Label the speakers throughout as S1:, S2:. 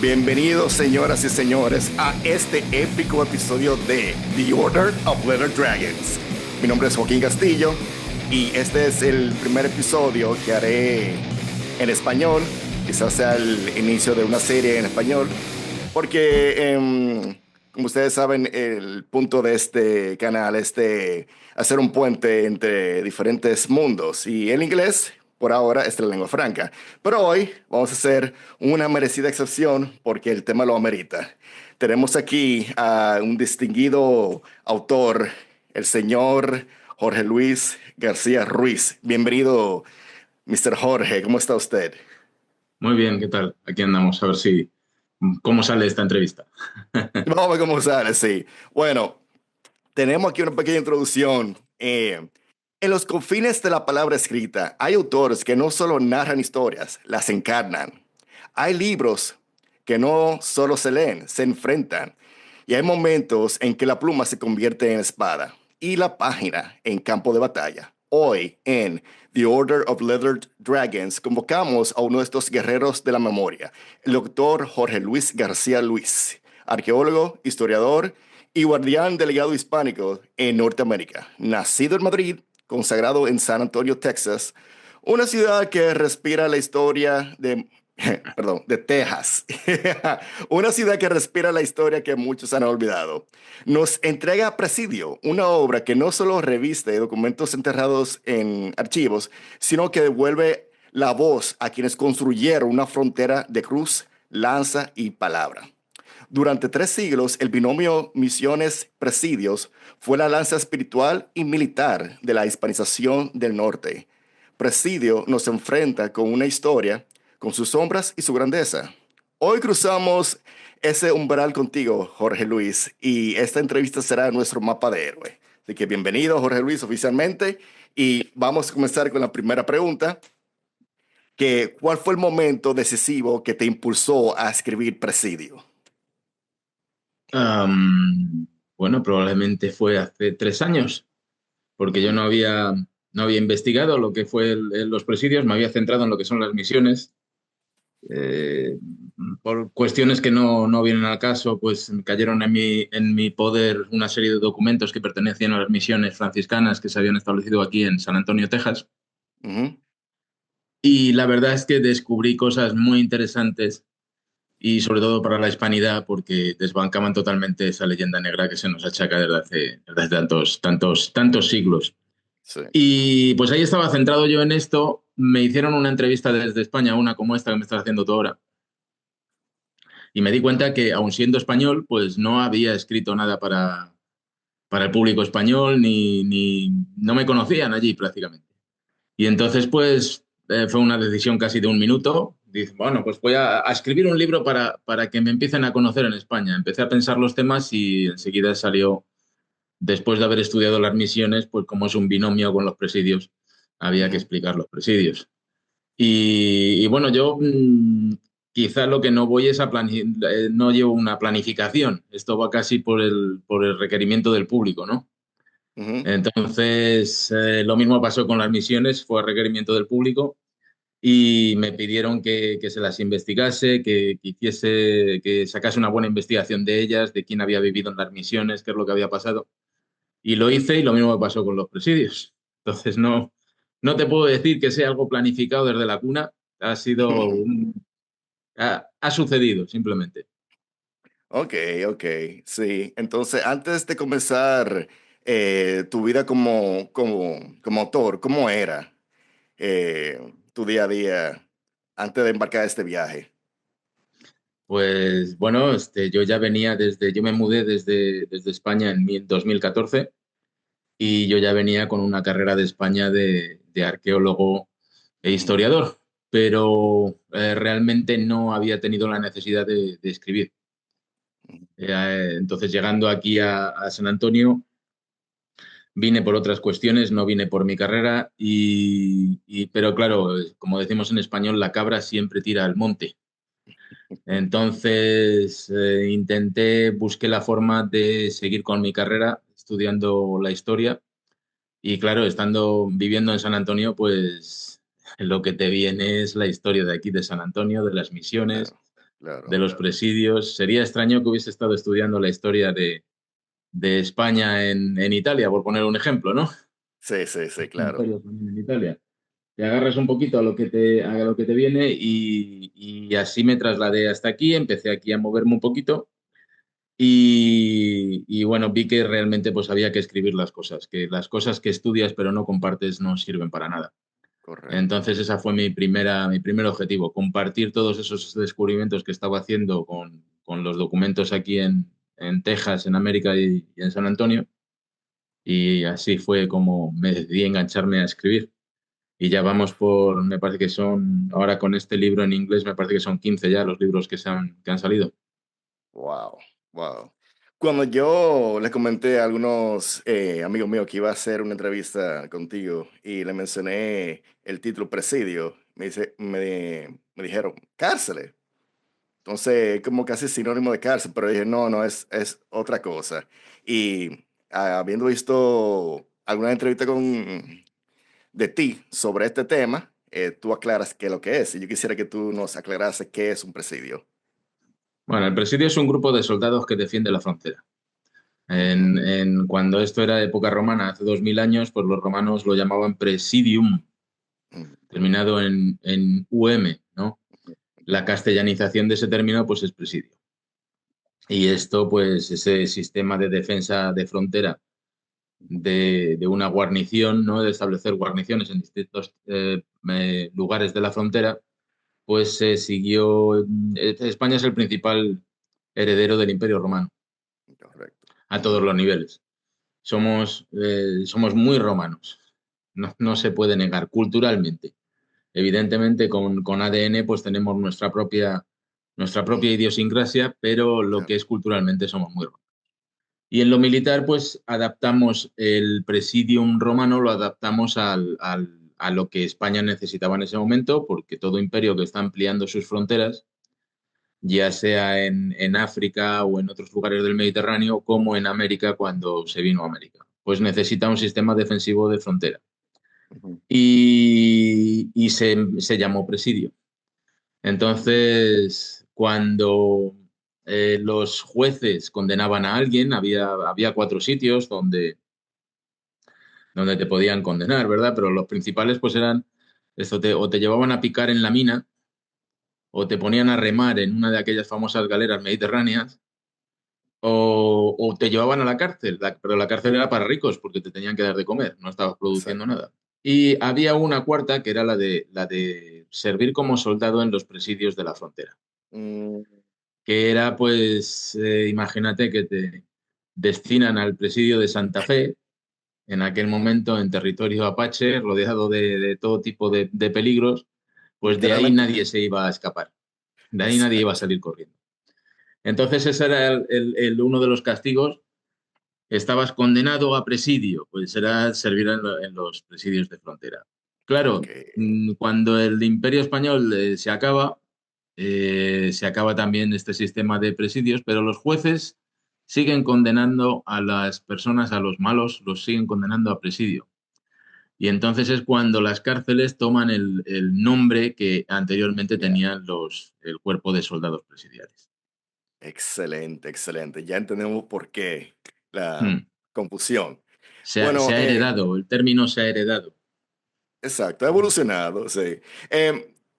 S1: Bienvenidos, señoras y señores, a este épico episodio de The Order of Leather Dragons. Mi nombre es Joaquín Castillo y este es el primer episodio que haré en español. Quizás sea el inicio de una serie en español, porque, como ustedes saben, el punto de este canal es de hacer un puente entre diferentes mundos. Y el inglés, por ahora, es la lengua franca. Pero hoy vamos a hacer una merecida excepción porque el tema lo amerita. Tenemos aquí a un distinguido autor, el señor Jorge Luis García Ruiz. Bienvenido, Mr. Jorge. ¿Cómo está usted?
S2: Muy bien, ¿qué tal? Aquí andamos a ver si cómo sale esta entrevista.
S1: Vamos a ver cómo sale, sí. Bueno, tenemos aquí una pequeña introducción. En los confines de la palabra escrita, hay autores que no solo narran historias, las encarnan. Hay libros que no solo se leen, se enfrentan. Y hay momentos en que la pluma se convierte en espada y la página en campo de batalla. Hoy, en The Order of Leathered Dragons, convocamos a uno de estos guerreros de la memoria, el doctor Jorge Luis García Luis, arqueólogo, historiador y guardián del legado hispánico en Norteamérica. Nacido en Madrid, consagrado en San Antonio, Texas, una ciudad que respira la historia de, perdón, de Texas. Una ciudad que respira la historia que muchos han olvidado. Nos entrega Presidio, una obra que no solo reviste documentos enterrados en archivos, sino que devuelve la voz a quienes construyeron una frontera de cruz, lanza y palabra. Durante 3 siglos, el binomio Misiones-Presidios fue la lanza espiritual y militar de la hispanización del norte. Presidio nos enfrenta con una historia, con sus sombras y su grandeza. Hoy cruzamos ese umbral contigo, Jorge Luis, y esta entrevista será nuestro mapa de héroe. Así que bienvenido, Jorge Luis, oficialmente, y vamos a comenzar con la primera pregunta, que ¿cuál fue el momento decisivo que te impulsó a escribir Presidio?
S2: Am, bueno, probablemente fue hace 3 años, porque yo no había investigado lo que fue los presidios, me había centrado en lo que son las misiones. Eh, por cuestiones que no vienen al caso, pues cayeron en mi poder una serie de documentos que pertenecían a las misiones franciscanas que se habían establecido aquí en San Antonio, Texas.
S1: Ujú.
S2: Y la verdad es que descubrí cosas muy interesantes y sobre todo para la hispanidad, porque desbancaban totalmente esa leyenda negra que se nos achaca desde hace tantos siglos.
S1: Sí.
S2: Y pues ahí estaba centrado yo en esto. Me hicieron una entrevista desde España, una como esta que me estás haciendo tú ahora, y me di cuenta que, aun siendo español, pues no había escrito nada para el público español, ni no me conocían allí prácticamente. Y entonces, pues, fue una decisión casi de un minuto. Dice, bueno, pues voy a escribir un libro para que me empiecen a conocer en España. Empecé a pensar los temas y enseguida salió, después de haber estudiado las misiones, pues como es un binomio con los presidios, había que
S1: Ujú.
S2: explicar los presidios. Y bueno, yo quizá lo que no voy es no llevo una planificación. Esto va casi por el requerimiento del público, ¿no?
S1: Ujú.
S2: Entonces, lo mismo pasó con las misiones, fue a requerimiento del público y me pidieron que se las investigase, que sacase una buena investigación de ellas, de quién había vivido en las misiones, qué es lo que había pasado. Y lo hice y lo mismo me pasó con los presidios. Entonces, no te puedo decir que sea algo planificado desde la cuna, ha sucedido simplemente.
S1: Ok, ok, sí. Entonces, antes de comenzar tu vida como autor, ¿cómo era tu día a día antes de embarcar este viaje?
S2: Pues bueno, yo ya yo me mudé desde España en 2014 y yo ya venía con una carrera de España de arqueólogo e
S1: Ujú.
S2: historiador, pero realmente no había tenido la necesidad de escribir. Entonces, llegando aquí a San Antonio, vine por otras cuestiones, no vine por mi carrera, pero claro, como decimos en español, la cabra siempre tira al monte. Entonces, busqué la forma de seguir con mi carrera, estudiando la historia. Y claro, viviendo en San Antonio, pues lo que te viene es la historia de aquí, de San Antonio, de las misiones,
S1: Claro. claro.
S2: de los presidios. Sería extraño que hubiese estado estudiando la historia de España en Italia, por poner un ejemplo, ¿no?
S1: Sí, sí, sí, claro.
S2: Imperio español en Italia. Te agarras un poquito a lo que te viene y así me trasladé hasta aquí, empecé aquí a moverme un poquito y bueno, vi que realmente pues había que escribir las cosas, que las cosas que estudias pero no compartes no sirven para nada.
S1: Correcto.
S2: Entonces esa fue mi primer objetivo, compartir todos esos descubrimientos que estaba haciendo con los documentos aquí en Texas, en América y en San Antonio. Y así fue como me decidí a engancharme a escribir. Y ya vamos por, me parece que son, ahora con este libro en inglés, me parece que son 15 ya los libros que han salido.
S1: Wow, wow. Cuando yo le comenté a algunos amigos míos que iba a hacer una entrevista contigo y le mencioné el título Presidio, me dijeron cárceles. Entonces, como casi sinónimo de cárcel, pero dije, no, no, es otra cosa. Y habiendo visto alguna entrevista de ti sobre este tema, tú aclaras qué es lo que es. Y yo quisiera que tú nos aclarases qué es un presidio.
S2: Bueno, el presidio es un grupo de soldados que defiende la frontera.
S1: Ujú,
S2: Cuando esto era época romana, hace 2000 años, pues los romanos lo llamaban presidium,
S1: ujú,
S2: terminado en UM, ¿no? La castellanización de ese término, pues es presidio. Y esto, pues, ese sistema de defensa de frontera de una guarnición, ¿no? De establecer guarniciones en distintos lugares de la frontera, pues se siguió. España es el principal heredero del Imperio Romano
S1: correcto.
S2: a todos los niveles. Somos muy romanos, no se puede negar culturalmente. Evidentemente, con ADN, pues tenemos nuestra propia
S1: Ujú,
S2: idiosincrasia, pero lo que
S1: claro,
S2: es culturalmente somos muy romanos. Y en lo militar, pues adaptamos el presidium romano, lo adaptamos a lo que España necesitaba en ese momento, porque todo imperio que está ampliando sus fronteras, ya sea en África o en otros lugares del Mediterráneo, como en América cuando se vino a América, pues necesita un sistema defensivo de frontera.
S1: ujú,
S2: Y se llamó presidio. Entonces, cuando los jueces condenaban a alguien, había cuatro sitios donde te podían condenar, ¿verdad? Pero los principales pues eran, o te llevaban a picar en la mina, o te ponían a remar en una de aquellas famosas galeras mediterráneas, o te llevaban a la cárcel, pero la cárcel era para ricos porque te tenían que dar de comer, no estabas produciendo
S1: exacto.
S2: nada. Y había una cuarta que era la de servir como soldado en los presidios de la frontera,
S1: Mm,
S2: que era pues, imagínate que te destinan al presidio de Santa Fe, en aquel momento en territorio apache, rodeado de todo tipo de peligros, pues de ahí
S1: literalmente.
S2: nadie se iba a escapar, de ahí nadie iba a
S1: Exacto.
S2: salir corriendo. Entonces ese era uno de los castigos. Estabas condenado a presidio, pues era servir en los presidios de frontera.
S1: Ok.
S2: Claro, cuando el Imperio Español se acaba también este sistema de presidios, pero los jueces siguen condenando a las personas, a los malos, los siguen condenando a presidio. Y entonces es cuando las cárceles toman el nombre que anteriormente
S1: Ya.
S2: tenían el cuerpo de soldados presidiales.
S1: Excelente, excelente. Ya entendemos por qué la
S2: Hmm.
S1: confusión.
S2: Se
S1: Bueno,
S2: ha heredado, el término se ha heredado.
S1: exacto, ha evolucionado, sí.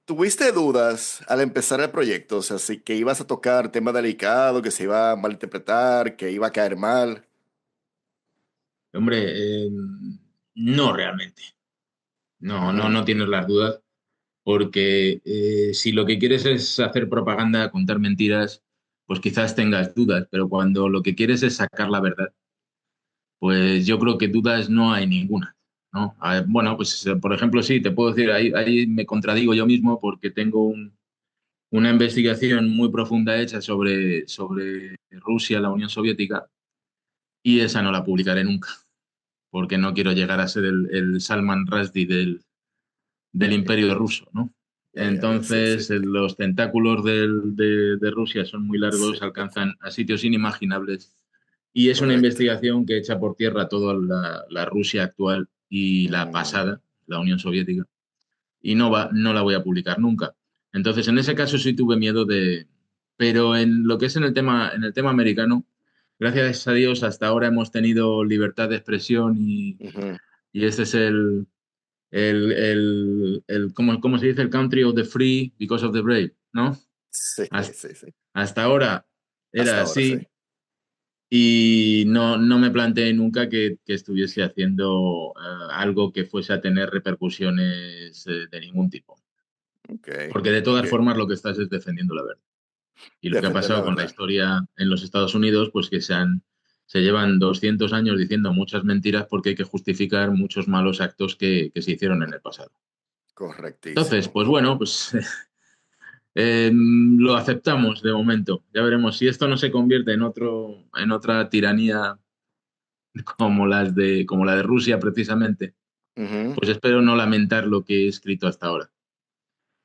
S1: ¿Tuviste dudas al empezar el proyecto? O sea, si que ibas a tocar tema delicado, que se iba a malinterpretar, que iba a caer mal.
S2: Hombre, no realmente. No, no,
S1: Ujú,
S2: no tienes las dudas, porque si lo que quieres es hacer propaganda, contar mentiras, pues quizás tengas dudas, pero cuando lo que quieres es sacar la verdad, pues yo creo que dudas no hay ninguna, ¿no? Bueno, pues por ejemplo, sí, te puedo decir, ahí me contradigo yo mismo porque tengo una investigación muy profunda hecha sobre Rusia, la Unión Soviética, y esa no la publicaré nunca, porque no quiero llegar a ser el Salman Rushdie del Imperio ruso, ¿no?
S1: ya, sí, sí,
S2: Entonces, los tentáculos de Rusia son muy
S1: sí,
S2: largos, alcanzan a sitios inimaginables y es una
S1: correcto.
S2: investigación que echa por tierra toda la Rusia actual y la
S1: Mm,
S2: pasada, la Unión Soviética, y no la voy a publicar nunca. Entonces, en ese caso sí tuve miedo pero en lo que es en el tema americano, gracias a Dios, hasta ahora hemos tenido libertad de expresión
S1: Ujú.
S2: y ese es ¿cómo se dice? El country of the free because of the brave, ¿no?
S1: Sí,
S2: Hasta,
S1: sí, sí.
S2: hasta ahora era
S1: Hasta ahora, sí.
S2: así y no me planteé nunca que estuviese haciendo algo que fuese a tener repercusiones de ningún tipo.
S1: Ok,
S2: Porque de
S1: ok.
S2: todas formas lo que estás es defendiendo la verdad. Y lo que ha
S1: Defender la
S2: pasado con la
S1: verdad.
S2: historia en los Estados Unidos, pues que se llevan 200 años diciendo muchas mentiras porque hay que justificar muchos malos actos que se hicieron en el pasado. Entonces,
S1: Correctísimo.
S2: pues bueno, pues lo aceptamos de momento. Ya veremos si esto no se convierte en otra tiranía como la de Rusia precisamente.
S1: Ujú.
S2: Pues espero no lamentar lo que he escrito hasta ahora.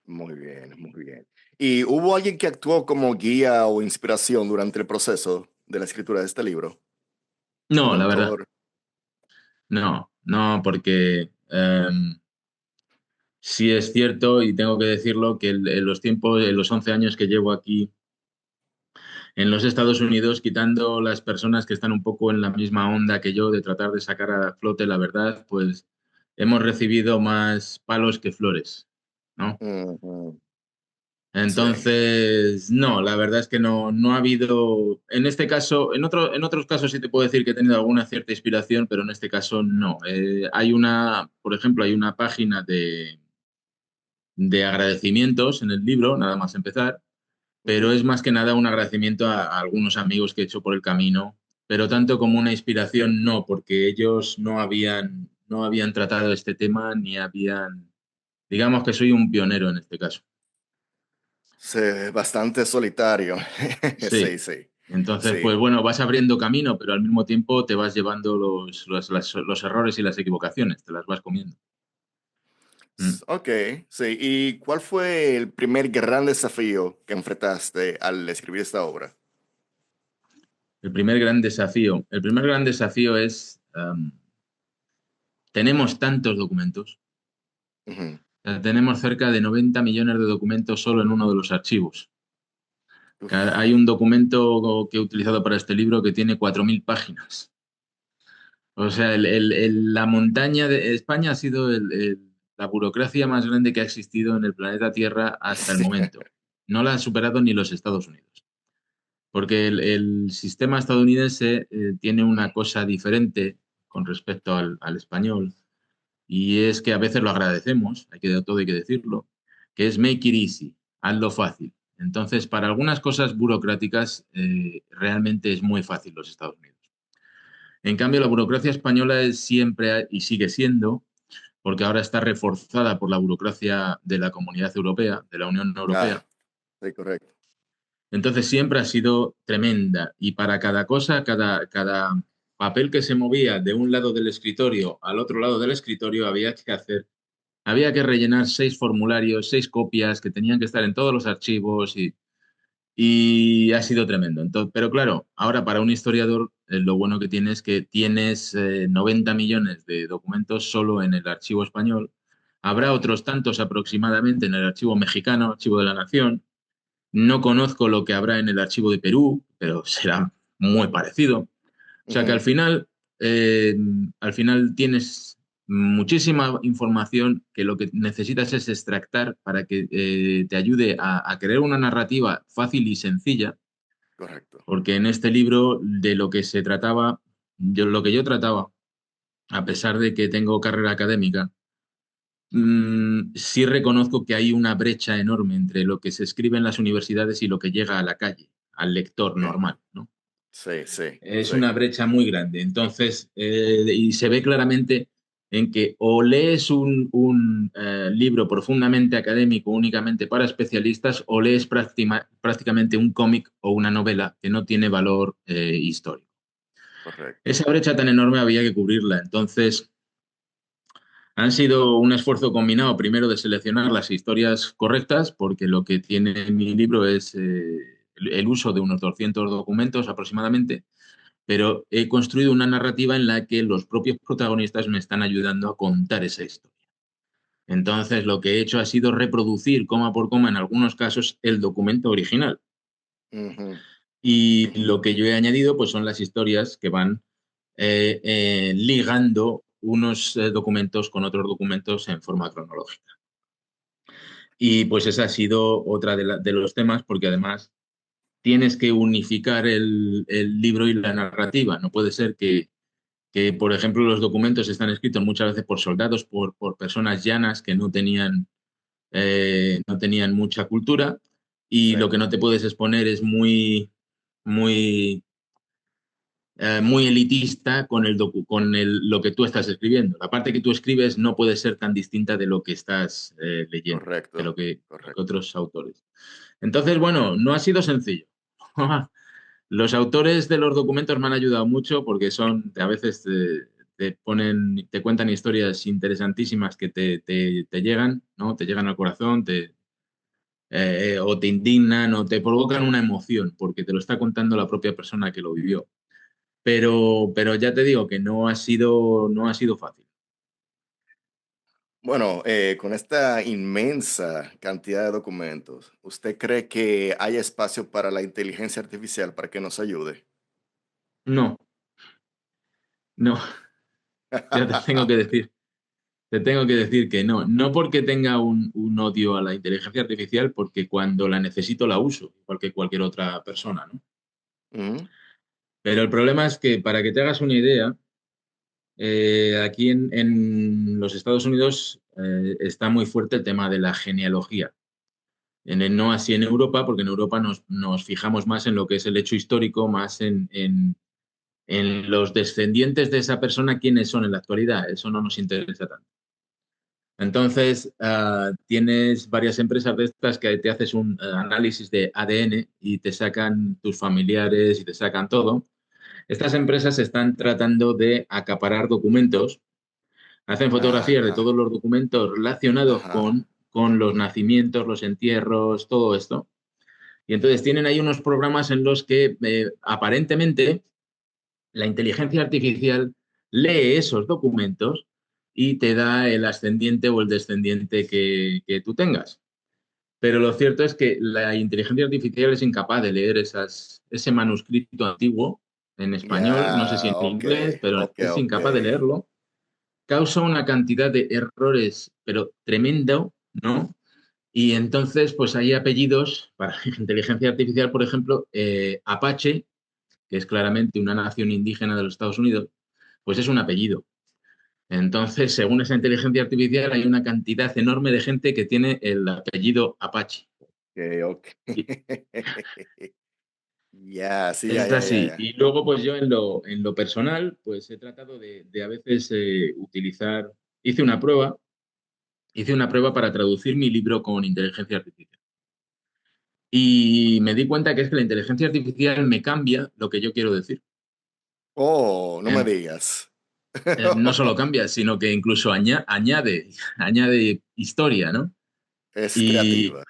S1: Muy bien, muy bien. ¿Y hubo alguien que actuó como guía o inspiración durante el proceso de la escritura de este libro? ¿Un
S2: No, la verdad,
S1: autor?
S2: no, porque sí es cierto y tengo que decirlo que en los tiempos, en los 11 años que llevo aquí en los Estados Unidos, quitando las personas que están un poco en la misma onda que yo de tratar de sacar a flote la verdad, pues hemos recibido más palos que flores, ¿no?
S1: Ujú. Sí.
S2: Entonces, no, la verdad es que no ha habido, en este caso, en otros casos sí te puedo decir que he tenido alguna cierta inspiración, pero en este caso no. Por ejemplo, hay una página de agradecimientos en el libro, nada más empezar, pero
S1: Ujú.
S2: es más que nada un agradecimiento a algunos amigos que he hecho por el camino, pero tanto como una inspiración, no, porque ellos no habían tratado este tema ni habían, digamos que soy un pionero en este caso.
S1: Sí, bastante solitario.
S2: Sí.
S1: Sí, sí,
S2: Entonces,
S1: sí.
S2: pues bueno, vas abriendo camino, pero al mismo tiempo te vas llevando los errores y las equivocaciones, te las vas comiendo. Mm.
S1: Ok, sí. ¿Y cuál fue el primer gran desafío que enfrentaste al escribir esta obra?
S2: El primer gran desafío es, tenemos tantos documentos.
S1: Ujú.
S2: Tenemos cerca de 90 millones de documentos solo en uno de los archivos. Hay
S1: Uf.
S2: un documento que he utilizado para este libro que tiene 4.000 páginas. O sea, la montaña de España ha sido la burocracia más grande que ha existido en el planeta Tierra hasta el
S1: Sí.
S2: momento. No la ha superado ni los Estados Unidos. Porque el sistema estadounidense tiene una cosa diferente con respecto al español. Y es que a veces lo agradecemos, todo hay que decirlo, que es make it easy, hazlo fácil. Entonces, para algunas cosas burocráticas, realmente es muy fácil los Estados Unidos. En cambio, la burocracia española es siempre y sigue siendo, porque ahora está reforzada por la burocracia de la Comunidad Europea, de la Unión
S1: Ah,
S2: Europea.
S1: sí, correcto.
S2: Entonces, siempre ha sido tremenda y para cada cosa, cada papel que se movía de un lado del escritorio al otro lado del escritorio, había que rellenar 6 formularios, 6 copias que tenían que estar en todos los archivos y ha sido tremendo. Pero claro, ahora para un historiador lo bueno que tiene es que tienes 90 millones de documentos solo en el archivo español. Habrá
S1: Wow.
S2: otros tantos aproximadamente en el archivo mexicano, archivo de la Nación. No conozco lo que habrá en el archivo de Perú, pero será muy parecido. O sea que
S1: Ujú.
S2: eh, al final tienes muchísima información que lo que necesitas es extractar para que te ayude a crear una narrativa fácil y sencilla,
S1: Correcto.
S2: porque en este libro de lo que se trataba, lo que yo trataba, a pesar de que tengo carrera académica, sí reconozco que hay una brecha enorme entre lo que se escribe en las universidades y lo que llega a la calle, al lector
S1: Ok.
S2: normal, ¿no?
S1: Sí, sí,
S2: Es
S1: sí.
S2: una brecha muy grande. Entonces, y se ve claramente en que o lees un libro profundamente académico únicamente para especialistas o lees prácticamente un cómic o una novela que no tiene valor histórico.
S1: Correcto.
S2: Esa brecha tan enorme había que cubrirla. Entonces, han sido un esfuerzo combinado, primero de seleccionar las historias correctas, porque lo que tiene mi libro es el uso de unos 200 documentos aproximadamente, pero he construido una narrativa en la que los propios protagonistas me están ayudando a contar esa historia. Entonces, lo que he hecho ha sido reproducir coma por coma, en algunos casos, el documento original.
S1: Ujú.
S2: Y lo que yo he añadido pues son las historias que van ligando unos documentos con otros documentos en forma cronológica. Y pues ese ha sido otra de los temas, porque además tienes que unificar el libro y la narrativa. No puede ser que, por ejemplo, los documentos están escritos muchas veces por soldados, por personas llanas que no tenían mucha cultura, y
S1: Sí,
S2: lo que no te puedes exponer es muy, muy elitista con lo que tú estás escribiendo. La parte que tú escribes no puede ser tan distinta de lo que estás leyendo,
S1: correcto,
S2: de lo que
S1: correcto.
S2: otros autores. Entonces, bueno, no ha sido sencillo. Los autores de los documentos me han ayudado mucho porque a veces te cuentan historias interesantísimas que te llegan, ¿no? Te llegan al corazón, o te indignan o te provocan una emoción porque te lo está contando la propia persona que lo vivió. Pero ya te digo que no ha sido fácil.
S1: Bueno, con esta inmensa cantidad de documentos, ¿usted cree que hay espacio para la inteligencia artificial para que nos ayude?
S2: No, no, ya te tengo que decir. Te tengo que decir que no. No porque tenga un odio a la inteligencia artificial, porque cuando la necesito la uso, igual que cualquier otra persona, ¿no?
S1: Ujú.
S2: Pero el problema es que, para que te hagas una idea, aquí en los Estados Unidos está muy fuerte el tema de la genealogía. No así en Europa, porque en Europa nos fijamos más en lo que es el hecho histórico, más en los descendientes de esa persona, quiénes son en la actualidad. Eso no nos interesa tanto. Entonces, tienes varias empresas de estas que te haces un análisis de ADN y te sacan tus familiares y te sacan todo. Estas empresas están tratando de acaparar documentos, hacen fotografías de
S1: Ajá,
S2: todos los documentos relacionados
S1: ajá.
S2: con los nacimientos, los entierros, todo esto. Y entonces tienen ahí unos programas en los que aparentemente la inteligencia artificial lee esos documentos y te da el ascendiente o el descendiente que tú tengas. Pero lo cierto es que la inteligencia artificial es incapaz de leer ese manuscrito antiguo en español, no sé si
S1: Ya,
S2: en
S1: ok,
S2: inglés, pero
S1: ok,
S2: es
S1: ok.
S2: incapaz de leerlo. Causa una cantidad de errores, pero tremendo, ¿no? Y entonces, pues hay apellidos para inteligencia artificial, por ejemplo, Apache, que es claramente una nación indígena de los Estados Unidos, pues es un apellido. Entonces, según esa inteligencia artificial, hay una cantidad enorme de gente que tiene el apellido Apache.
S1: Ok, ok.
S2: Y
S1: Ya, sí, ya,
S2: es
S1: ya, ya,
S2: así.
S1: ya.
S2: Y luego, pues yo en lo personal, pues he tratado de a veces hice hice una prueba para traducir mi libro con inteligencia artificial. Y me di cuenta que es que la inteligencia artificial me cambia lo que yo quiero decir.
S1: Oh, no me
S2: En-
S1: digas.
S2: no solo cambia, sino que incluso añade historia, ¿no?
S1: Es
S2: Y
S1: creativa.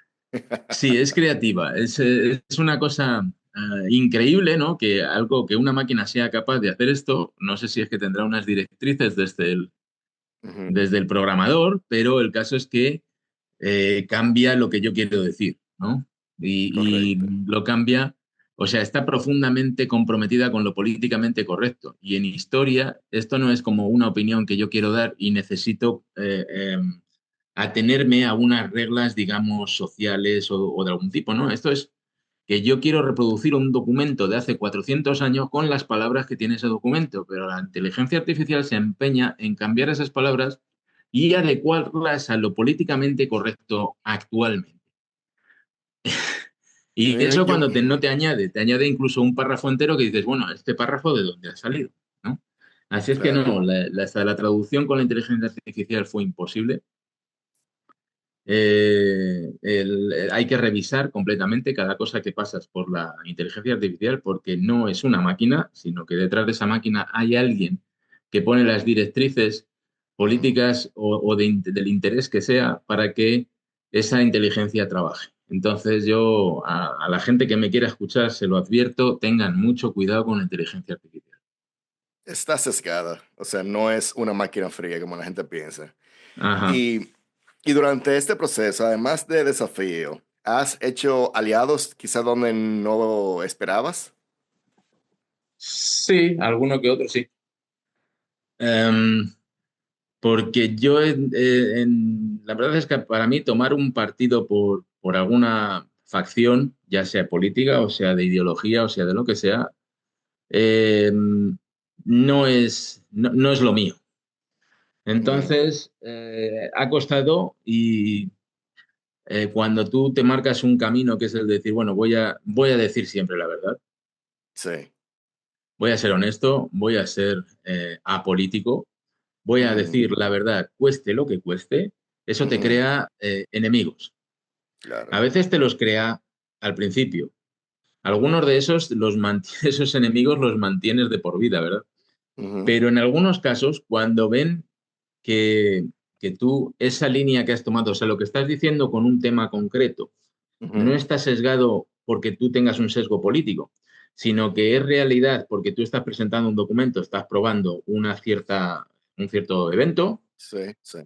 S2: sí, es creativa. Es una cosa increíble, ¿no? Que algo que una máquina sea capaz de hacer esto, no sé si es que tendrá unas directrices
S1: Ujú.
S2: desde el programador, pero el caso es que cambia lo que yo quiero decir, ¿no? Y
S1: Correcto.
S2: lo cambia, o sea, está profundamente comprometida con lo políticamente correcto. Y en historia, esto no es como una opinión que yo quiero dar y necesito atenerme a unas reglas, digamos, sociales o de algún tipo, ¿no? Esto es que yo quiero reproducir un documento de hace 400 años con las palabras que tiene ese documento, pero la inteligencia artificial se empeña en cambiar esas palabras y adecuarlas a lo políticamente correcto actualmente. Y
S1: Mire,
S2: eso cuando no te añade incluso un párrafo entero que dices, bueno, ¿este párrafo de dónde ha salido? ¿No? Así es que
S1: claro.
S2: no, hasta la traducción con la inteligencia artificial fue imposible. Hay que revisar completamente cada cosa que pasas por la inteligencia artificial porque no es una máquina, sino que detrás de esa máquina hay alguien que pone las directrices
S1: Ujú.
S2: políticas del interés que sea para que esa inteligencia trabaje. Entonces yo a la gente que me quiera escuchar se lo advierto, tengan mucho cuidado con la inteligencia artificial.
S1: Está sesgada. O sea, no es una máquina fría como la gente piensa.
S2: Ajá.
S1: Y, y durante este proceso, además de desafío, ¿Has hecho aliados quizás donde no esperabas?
S2: Sí, alguno que otro sí. Em, Porque yo, la verdad es que para mí tomar un partido por alguna facción, ya sea política, o sea de ideología, o sea de lo que sea, eh, no es lo mío.
S1: Ujú,
S2: Entonces, ha costado y cuando tú te marcas un camino que es el de decir, bueno, voy a decir siempre la verdad,
S1: sí.
S2: voy a ser honesto, voy a ser apolítico, voy a decir
S1: Ujú,
S2: la verdad, cueste lo que cueste, eso te
S1: ujú,
S2: crea enemigos. A
S1: claro.
S2: veces te los crea al principio. Algunos de esos, esos enemigos los mantienes de por vida, ¿verdad?
S1: Ujú,
S2: Pero en algunos casos, cuando ven que, que tú, esa línea que has tomado, o sea, lo que estás diciendo con un tema concreto, no
S1: ujú,
S2: está sesgado porque tú tengas un sesgo político, sino que es realidad porque tú estás presentando un documento, estás probando un cierto evento,
S1: sí, sí.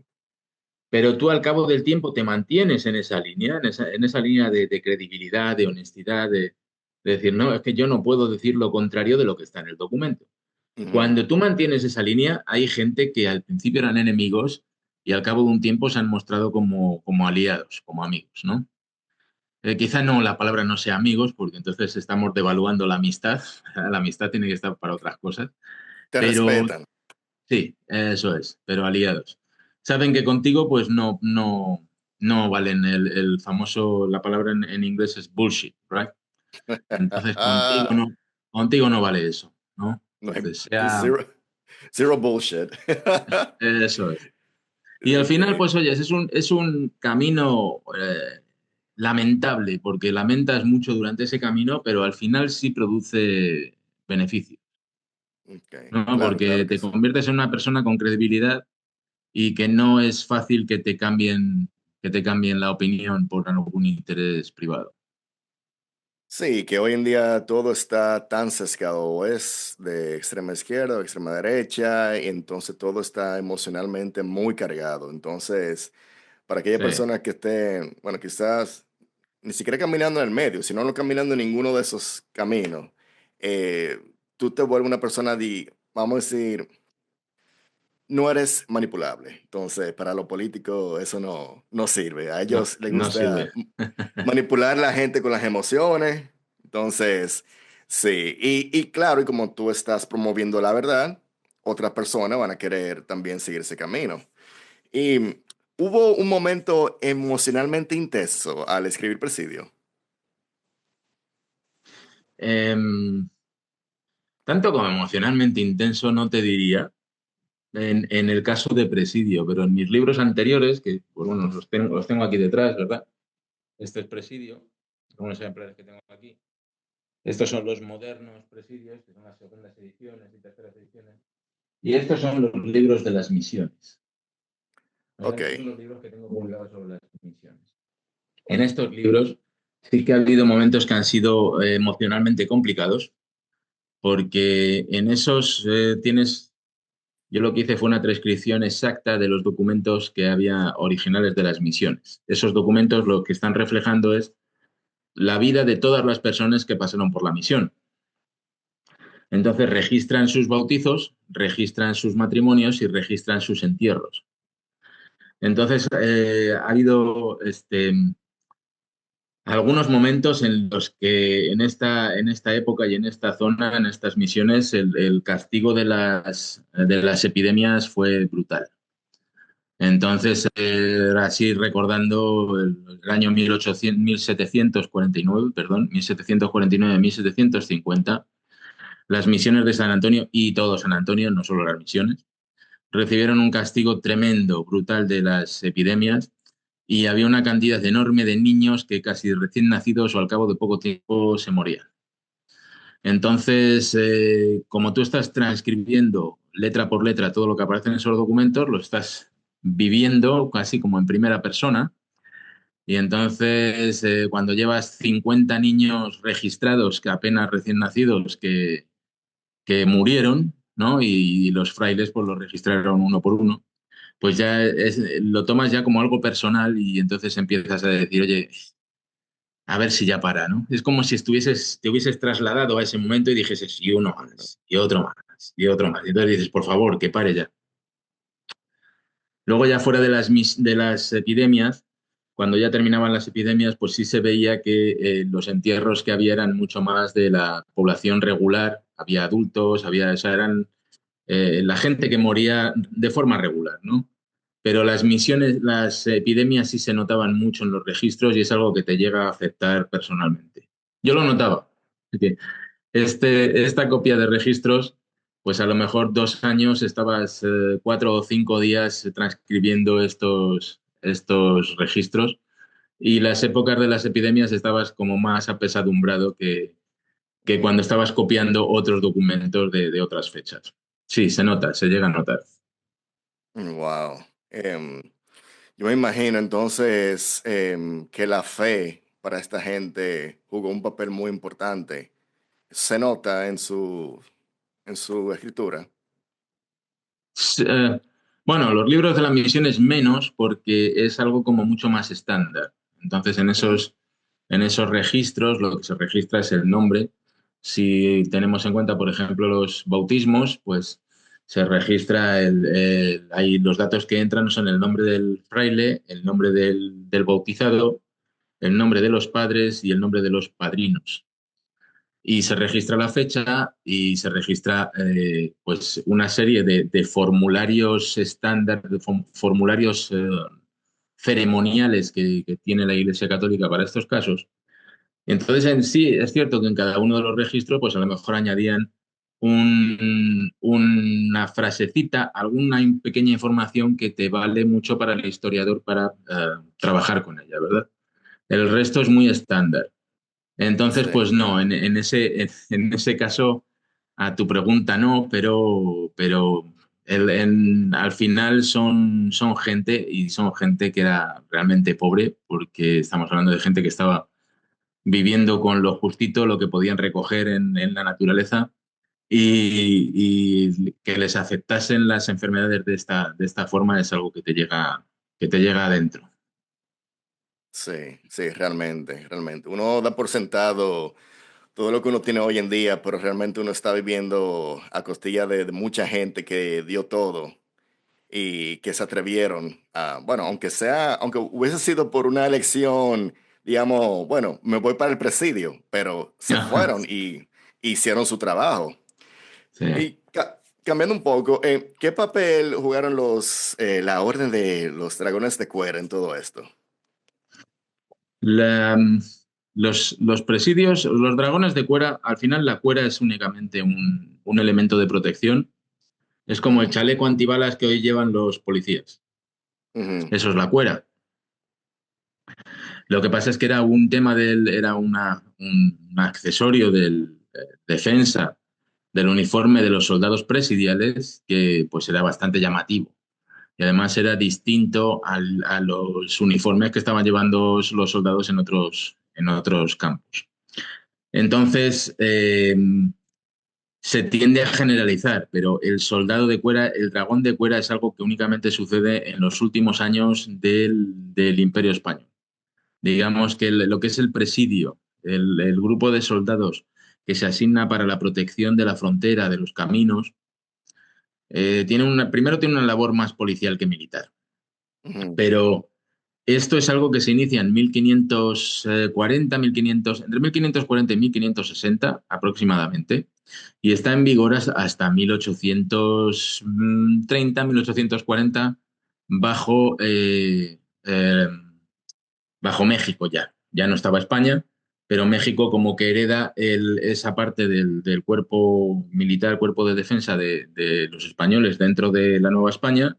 S2: pero tú al cabo del tiempo te mantienes en esa línea, en esa línea de credibilidad, de honestidad, de decir, no, es que yo no puedo decir lo contrario de lo que está en el documento.
S1: Ujú.
S2: Cuando tú mantienes esa línea, hay gente que al principio eran enemigos y al cabo de un tiempo se han mostrado como aliados, como amigos, ¿no? Quizá no, la palabra no sea amigos, porque entonces estamos devaluando la amistad. La amistad tiene que estar para otras cosas.
S1: Te
S2: Pero
S1: respetan.
S2: sí, eso es, pero aliados. Saben que contigo, pues no valen el famoso, la palabra en inglés es bullshit, ¿right? Entonces contigo no vale eso, ¿no?
S1: No hay
S2: Entonces, sea,
S1: zero, zero bullshit.
S2: eso es. Y al final,
S1: Sí.
S2: pues oye, es un camino lamentable, porque lamentas mucho durante ese camino, pero al final sí produce beneficio,
S1: Ok,
S2: ¿no?
S1: claro,
S2: Porque
S1: claro que
S2: te
S1: sí.
S2: conviertes en una persona con credibilidad y que no es fácil que te cambien la opinión por algún interés privado.
S1: Sí, que hoy en día todo está tan sesgado, o es de extrema izquierda o extrema derecha, y entonces todo está emocionalmente muy cargado. Entonces, para aquella
S2: Sí.
S1: persona que esté, bueno, quizás ni siquiera caminando en el medio, sino no caminando en ninguno de esos caminos, eh, tú te vuelves una persona, vamos a decir, no eres manipulable. Entonces, para los políticos eso no sirve. A
S2: No,
S1: ellos les
S2: no
S1: gusta
S2: sirve.
S1: manipular a la gente con las emociones. Entonces, sí. Y claro, y como tú estás promoviendo la verdad, otras personas van a querer también seguir ese camino. Y hubo un momento emocionalmente intenso al escribir Presidio.
S2: Em, Tanto como emocionalmente intenso, no te diría, en el caso de Presidio, pero en mis libros anteriores, que pues, bueno, los tengo aquí detrás, ¿verdad? Este es Presidio, son los ejemplares que tengo aquí. Estos son los modernos Presidios, que son las segundas ediciones y terceras ediciones. Y estos son los libros de las misiones. ¿Verdad?
S1: Ok,
S2: Estos son los libros que tengo publicados sobre las misiones. En estos libros sí que ha habido momentos que han sido emocionalmente complicados, porque en esos yo lo que hice fue una transcripción exacta de los documentos que había originales de las misiones. Esos documentos lo que están reflejando es la vida de todas las personas que pasaron por la misión. Entonces registran sus bautizos, registran sus matrimonios y registran sus entierros. Entonces ha habido algunos momentos en los que en esta época y en esta zona, en estas misiones, el castigo de las epidemias fue brutal. Entonces, así recordando el año 1800, 1749, perdón, 1749, 1750, las misiones de San Antonio y todo San Antonio, no solo las misiones, recibieron un castigo tremendo, brutal de las epidemias y había una cantidad enorme de niños que casi recién nacidos o al cabo de poco tiempo se morían. Entonces, como tú estás transcribiendo letra por letra todo lo que aparece en esos documentos, lo estás viviendo casi como en primera persona. Y entonces, cuando llevas 50 niños registrados, que apenas recién nacidos, que murieron, ¿no? Y los frailes pues los registraron uno por uno, pues ya lo tomas ya como algo personal y entonces empiezas a decir, oye, a ver si ya para, ¿no? Es como si te hubieses trasladado a ese momento y dijeses, y uno más, y otro más, y otro más. Y entonces dices, por favor, que pare ya. Luego ya fuera de de las epidemias, cuando ya terminaban las epidemias, pues sí se veía que los entierros que había eran mucho más de la población regular, había adultos, había, o sea, eran la gente que moría de forma regular, ¿no? Pero las epidemias sí se notaban mucho en los registros y es algo que te llega a afectar personalmente. Yo lo notaba. Es que esta copia de registros, pues a lo mejor 2 años estabas 4 o 5 días transcribiendo estos registros y las épocas de las epidemias estabas como más apesadumbrado que cuando estabas copiando otros documentos de otras fechas. Sí, se nota, se llega a notar.
S1: Wow. Yo me imagino entonces que la fe para esta gente jugó un papel muy importante. Se nota en su escritura.
S2: S- eh, bueno, los libros de las misiones menos porque es algo como mucho más estándar. Entonces,
S1: Ujú.
S2: en esos registros lo que se registra es el nombre. Si tenemos en cuenta, por ejemplo, los bautismos, pues se registra ahí los datos que entran son el nombre del fraile, el nombre del bautizado, el nombre de los padres y el nombre de los padrinos. Y se registra la fecha y se registra pues una serie de formularios estándar, formularios ceremoniales que tiene la Iglesia Católica para estos casos. Entonces, en sí, es cierto que en cada uno de los registros, pues a lo mejor añadían una frasecita, alguna pequeña información que te vale mucho para el historiador para trabajar con ella, ¿verdad? El resto es muy estándar. Entonces,
S1: Sí.
S2: pues no, en ese caso, a tu pregunta no, pero al final son gente y son gente que era realmente pobre, porque estamos hablando de gente que estaba viviendo con lo justito, lo que podían recoger en la naturaleza y que les afectasen las enfermedades de esta forma es algo que te llega adentro.
S1: Sí, sí, realmente, realmente. Uno da por sentado todo lo que uno tiene hoy en día, pero realmente uno está viviendo a costilla de mucha gente que dio todo y que se atrevieron a, bueno, aunque sea, aunque hubiese sido por una elección, digamos, bueno, me voy para el presidio, pero se
S2: Ajá,
S1: fueron y hicieron su trabajo.
S2: sí.
S1: Y cambiando un poco, ¿qué papel jugaron la orden de los dragones de cuero en todo esto?
S2: La, los presidios, los dragones de cuera, al final la cuera es únicamente un elemento de protección. Es como el
S1: Ujú,
S2: chaleco antibalas que hoy llevan los policías.
S1: ujú,
S2: Eso es la cuera. Lo que pasa es que era un tema era un accesorio del defensa del uniforme de los soldados presidiales que pues era bastante llamativo. Y además era distinto a los uniformes que estaban llevando los soldados en otros campos. Entonces, se tiende a generalizar, pero el soldado de cuera, el dragón de cuera es algo que únicamente sucede en los últimos años del Imperio Español. Digamos que lo que es el presidio, el grupo de soldados que se asigna para la protección de la frontera, de los caminos, primero tiene una labor más policial que militar,
S1: ujú.
S2: pero esto es algo que se inicia en 1540, 1500, entre 1540 y 1560 aproximadamente, y está en vigor hasta 1830, 1840, bajo, bajo México ya. Ya no estaba España, pero México como que hereda esa parte del cuerpo militar, cuerpo de defensa de los españoles dentro de la Nueva España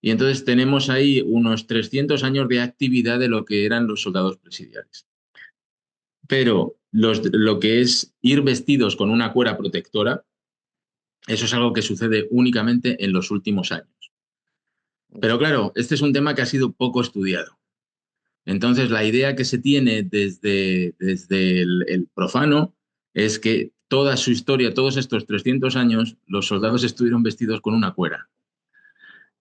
S2: y entonces tenemos ahí unos 300 años de actividad de lo que eran los soldados presidiales. Pero lo que es ir vestidos con una cuera protectora, eso es algo que sucede únicamente en los últimos años. Pero claro, este es un tema que ha sido poco estudiado. Entonces, la idea que se tiene desde el profano es que toda su historia, todos estos 300 años, los soldados estuvieron vestidos con una cuera.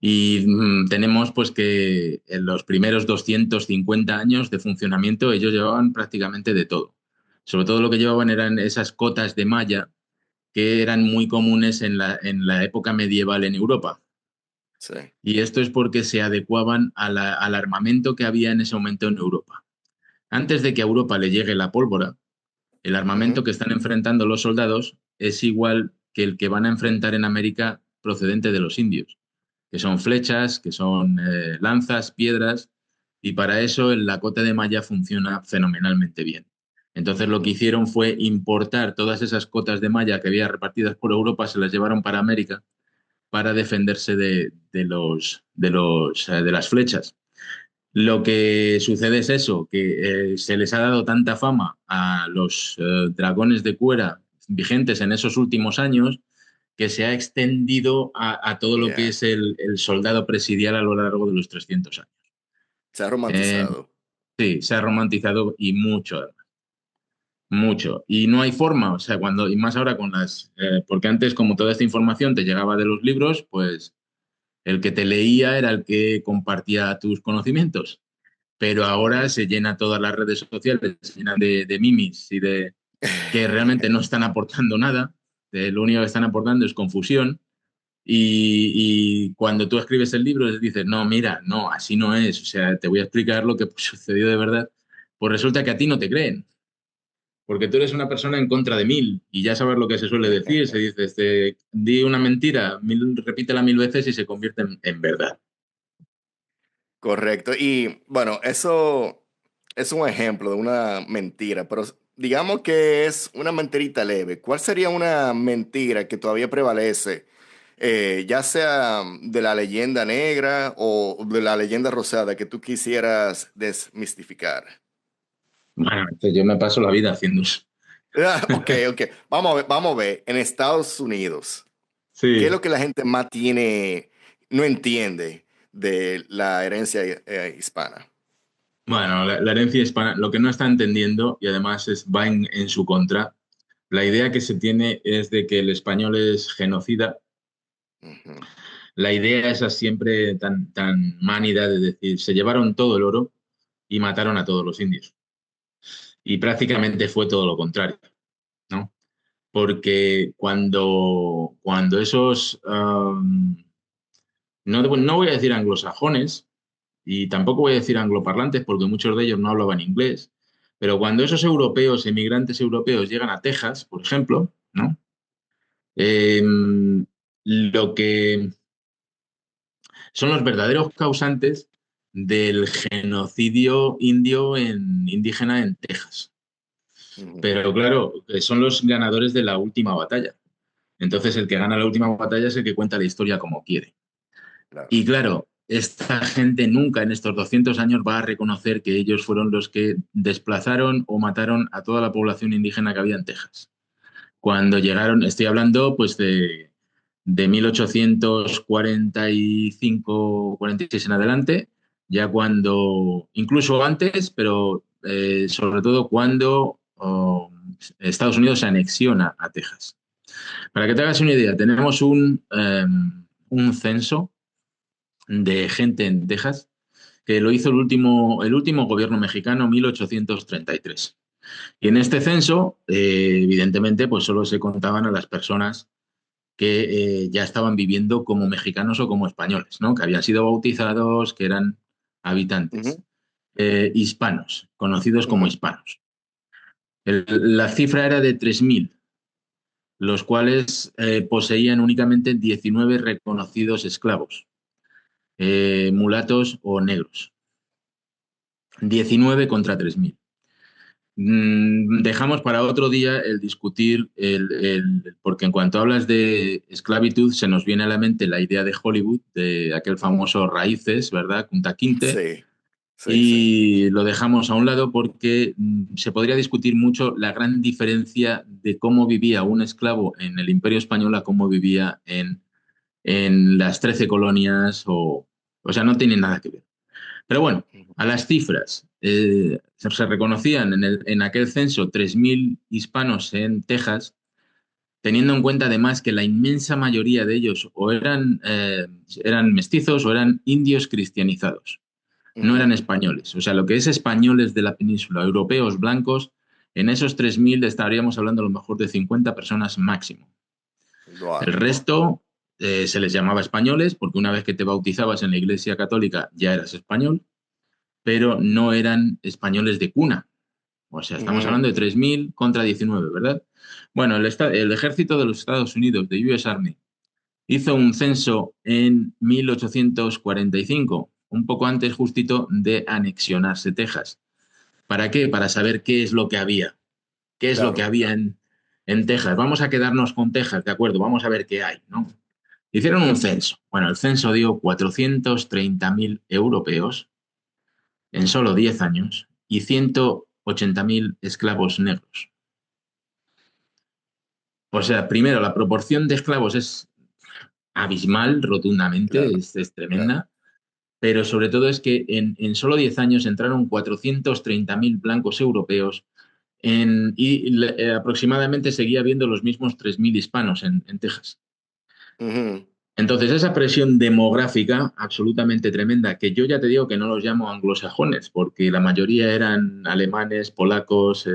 S2: Y tenemos pues que en los primeros 250 años de funcionamiento ellos llevaban prácticamente de todo. Sobre todo lo que llevaban eran esas cotas de malla que eran muy comunes en la época medieval en Europa.
S1: Sí.
S2: Y esto es porque se adecuaban al armamento que había en ese momento en Europa. Antes de que a Europa le llegue la pólvora, el armamento
S1: Ujú.
S2: que están enfrentando los soldados es igual que el que van a enfrentar en América procedente de los indios, que son flechas, que son lanzas, piedras, y para eso el Lakota de malla funciona fenomenalmente bien. Entonces lo que
S1: Ujú.
S2: hicieron fue importar todas esas cotas de malla que había repartidas por Europa, se las llevaron para América para defenderse de las flechas. Lo que sucede es eso, que se les ha dado tanta fama a los dragones de cuera vigentes en esos últimos años que se ha extendido a todo lo que
S1: Ya.
S2: es el soldado presidial a lo largo de los 300 años.
S1: Se ha
S2: Eh,
S1: romantizado.
S2: sí, se ha romantizado y mucho, mucho. Y no hay forma, o sea, y más ahora con porque antes como toda esta información te llegaba de los libros, pues el que te leía era el que compartía tus conocimientos. Pero ahora
S1: Ujú.
S2: se llena todas las redes sociales, se llenan de mimis y de que realmente no están aportando nada, lo único que están aportando es confusión y cuando tú escribes el libro les dices, no, mira, no, así no es, o sea, te voy a explicar lo que sucedió de verdad, pues resulta que a ti no te creen, porque tú eres una persona en contra de mil y ya sabes lo que se suele decir, se dice, di una mentira, repítela mil veces y se convierte en verdad.
S1: Correcto. Y bueno, eso es un ejemplo de una mentira, pero digamos que es una mentirita leve. ¿Cuál sería una mentira que todavía prevalece, ya sea de la leyenda negra o de la leyenda rosada que tú quisieras desmistificar?
S2: Bueno, entonces yo me paso la vida haciendo eso.
S1: Ok, ok. Vamos a ver. En Estados Unidos, ¿qué es
S2: Sí.
S1: lo que la gente más no entiende de la herencia hispana?
S2: Bueno, la herencia hispana, lo que no está entendiendo, y además va en su contra, la idea que se tiene es de que el español es genocida.
S1: Ujú.
S2: La idea esa siempre tan mánida de decir, se llevaron todo el oro y mataron a todos los indios. Y prácticamente fue todo lo contrario, ¿no? Porque cuando esos, no voy a decir anglosajones, y tampoco voy a decir angloparlantes porque muchos de ellos no hablaban inglés, pero cuando esos europeos, emigrantes europeos, llegan a Texas, por ejemplo, ¿no? Eh, lo que son los verdaderos causantes del genocidio indígena en Texas.
S1: Ujú.
S2: Pero claro, son los ganadores de la última batalla. Entonces el que gana la última batalla es el que cuenta la historia como quiere.
S1: Claro.
S2: Y claro, esta gente nunca en estos 200 años va a reconocer que ellos fueron los que desplazaron o mataron a toda la población indígena que había en Texas. Cuando llegaron, estoy hablando pues de 1845, 46 en adelante, ya cuando, incluso antes, pero sobre todo cuando Estados Unidos se anexiona a Texas. Para que te hagas una idea, tenemos un censo de gente en Texas que lo hizo el último gobierno mexicano, 1833. Y en este censo, evidentemente, pues solo se contaban a las personas que ya estaban viviendo como mexicanos o como españoles, ¿no? Que habían sido bautizados, que eran habitantes.
S1: Ujú.
S2: Hispanos, conocidos como
S1: Ujú.
S2: hispanos. La cifra era de 3.000, los cuales poseían únicamente 19 reconocidos esclavos, mulatos o negros. 19 contra 3.000. Dejamos para otro día el discutir, porque en cuanto hablas de esclavitud, se nos viene a la mente la idea de Hollywood, de aquel
S1: Ujú.
S2: famoso Raíces, ¿verdad? Kunta Kinte,
S1: Sí, sí, sí.
S2: y lo dejamos a un lado porque se podría discutir mucho la gran diferencia de cómo vivía un esclavo en el Imperio Español a cómo vivía en las 13 colonias, o sea, no tiene nada que ver. Pero bueno,
S1: Ujú.
S2: a las cifras. Se reconocían en aquel censo 3.000 hispanos en Texas, teniendo en cuenta además que la inmensa mayoría de ellos o eran mestizos o eran indios cristianizados, no eran
S1: Ujú.
S2: españoles. O sea, lo que es españoles de la península, europeos blancos, en esos 3.000 estaríamos hablando a lo mejor de 50 personas máximo. El
S1: Wow.
S2: resto se les llamaba españoles porque una vez que te bautizabas en la Iglesia Católica ya eras español, pero no eran españoles de cuna. O sea, estamos
S1: Ujú.
S2: hablando de 3.000 contra 19, ¿verdad? Bueno, el ejército de los Estados Unidos, de US Army, hizo un censo en 1845, un poco antes justito de anexionarse Texas. ¿Para qué? Para saber qué es lo que había. ¿Qué es lo que
S1: Claro.
S2: había en Texas? Vamos a quedarnos con Texas, ¿de acuerdo? Vamos a ver qué hay, ¿no? Hicieron un censo. Bueno, el censo dio 430.000 europeos en solo 10 años y 180.000 esclavos negros. O sea, primero, la proporción de esclavos es abismal, rotundamente,
S1: Claro,
S2: es
S1: claro.
S2: tremenda, pero sobre todo es que en solo 10 años entraron 430.000 blancos europeos aproximadamente seguía habiendo los mismos 3.000 hispanos en Texas.
S1: Ujú.
S2: Entonces, esa presión demográfica absolutamente tremenda, que yo ya te digo que no los llamo anglosajones, porque la mayoría eran alemanes, polacos,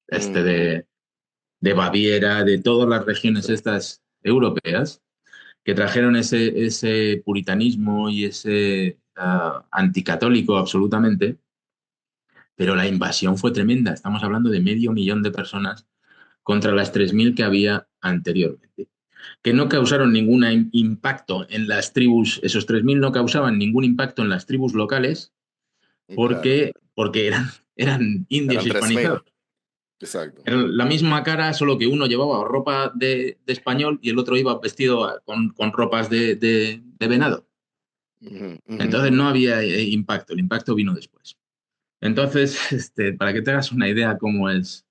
S2: este
S1: Ujú.
S2: de Baviera, de todas las regiones
S1: Sí.
S2: estas europeas, que trajeron ese puritanismo y ese anticatólico absolutamente, pero la invasión fue tremenda. Estamos hablando de 500.000 de personas contra las 3.000 que había anteriormente, que no causaron ningún impacto en las tribus, esos 3.000 no causaban ningún impacto en las tribus locales
S1: Claro.
S2: porque eran indios
S1: Eran 3.000.
S2: hispanizados.
S1: Exacto.
S2: Era la misma cara, solo que uno llevaba ropa de español y el otro iba vestido con ropas de venado.
S1: Ujú, ujú,
S2: Entonces
S1: ujú.
S2: no había impacto, el impacto vino después. Entonces, para que te hagas una idea cómo es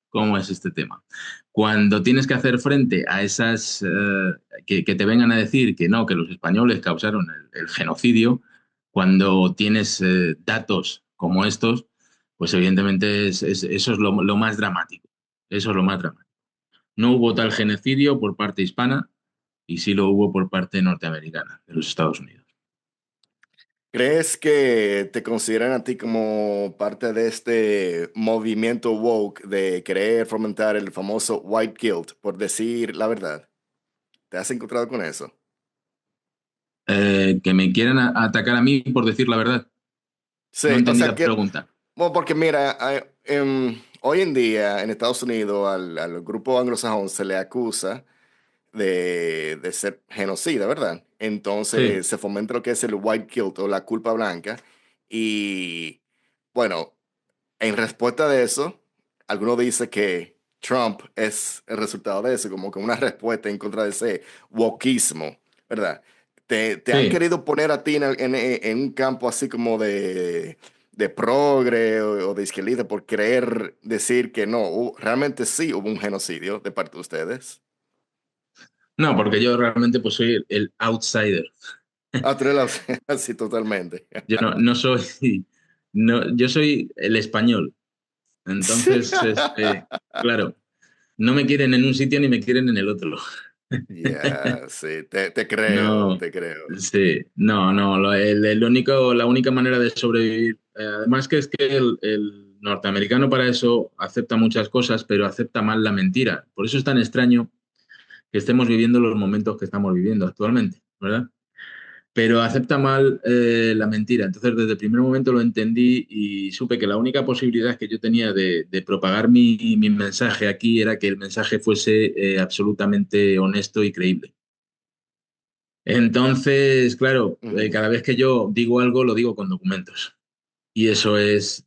S2: este tema. Cuando tienes que hacer frente a esas, que te vengan a decir que no, que los españoles causaron el genocidio, cuando tienes datos como estos, pues evidentemente eso es lo más dramático. Eso es lo más dramático. No hubo tal
S1: Wow.
S2: genocidio por parte hispana y sí lo hubo por parte norteamericana, de los Estados Unidos.
S1: ¿Crees que te consideran a ti como parte de este movimiento woke de querer fomentar el famoso white guilt, por decir la verdad? ¿Te has encontrado con eso?
S2: Que me quieran atacar a mí por decir la verdad.
S1: Sí,
S2: No
S1: o
S2: entendí
S1: sea
S2: la
S1: que,
S2: pregunta.
S1: bueno, porque mira, hoy en día en Estados Unidos al grupo anglosajón se le acusa de ser genocida, ¿verdad?
S2: Sí,
S1: Entonces se fomenta lo que es el white guilt o la culpa blanca. Y bueno, en respuesta de eso, algunos dicen que Trump es el resultado de eso, como que una respuesta en contra de ese wokismo, ¿verdad? Te han
S2: sí.
S1: querido poner a ti en un campo así como de progre o de izquierdita por querer decir que no, realmente sí hubo un genocidio de parte de ustedes.
S2: No, porque yo realmente pues soy el outsider.
S1: Ah, tú eres sí, totalmente.
S2: Yo no soy, no, yo soy el español. Entonces, claro, no me quieren en un sitio ni me quieren en el otro.
S1: Ya, sí, te creo,
S2: No,
S1: te creo.
S2: sí, no, la única manera de sobrevivir, además que es que el norteamericano para eso acepta muchas cosas, pero acepta mal la mentira. Por eso es tan extraño que estemos viviendo los momentos que estamos viviendo actualmente, ¿verdad? Pero acepta mal la mentira. Entonces, desde el primer momento lo entendí y supe que la única posibilidad que yo tenía de propagar mi mensaje aquí era que el mensaje fuese absolutamente honesto y creíble. Entonces, claro,
S1: Ujú.
S2: cada vez que yo digo algo, lo digo con documentos. Y eso es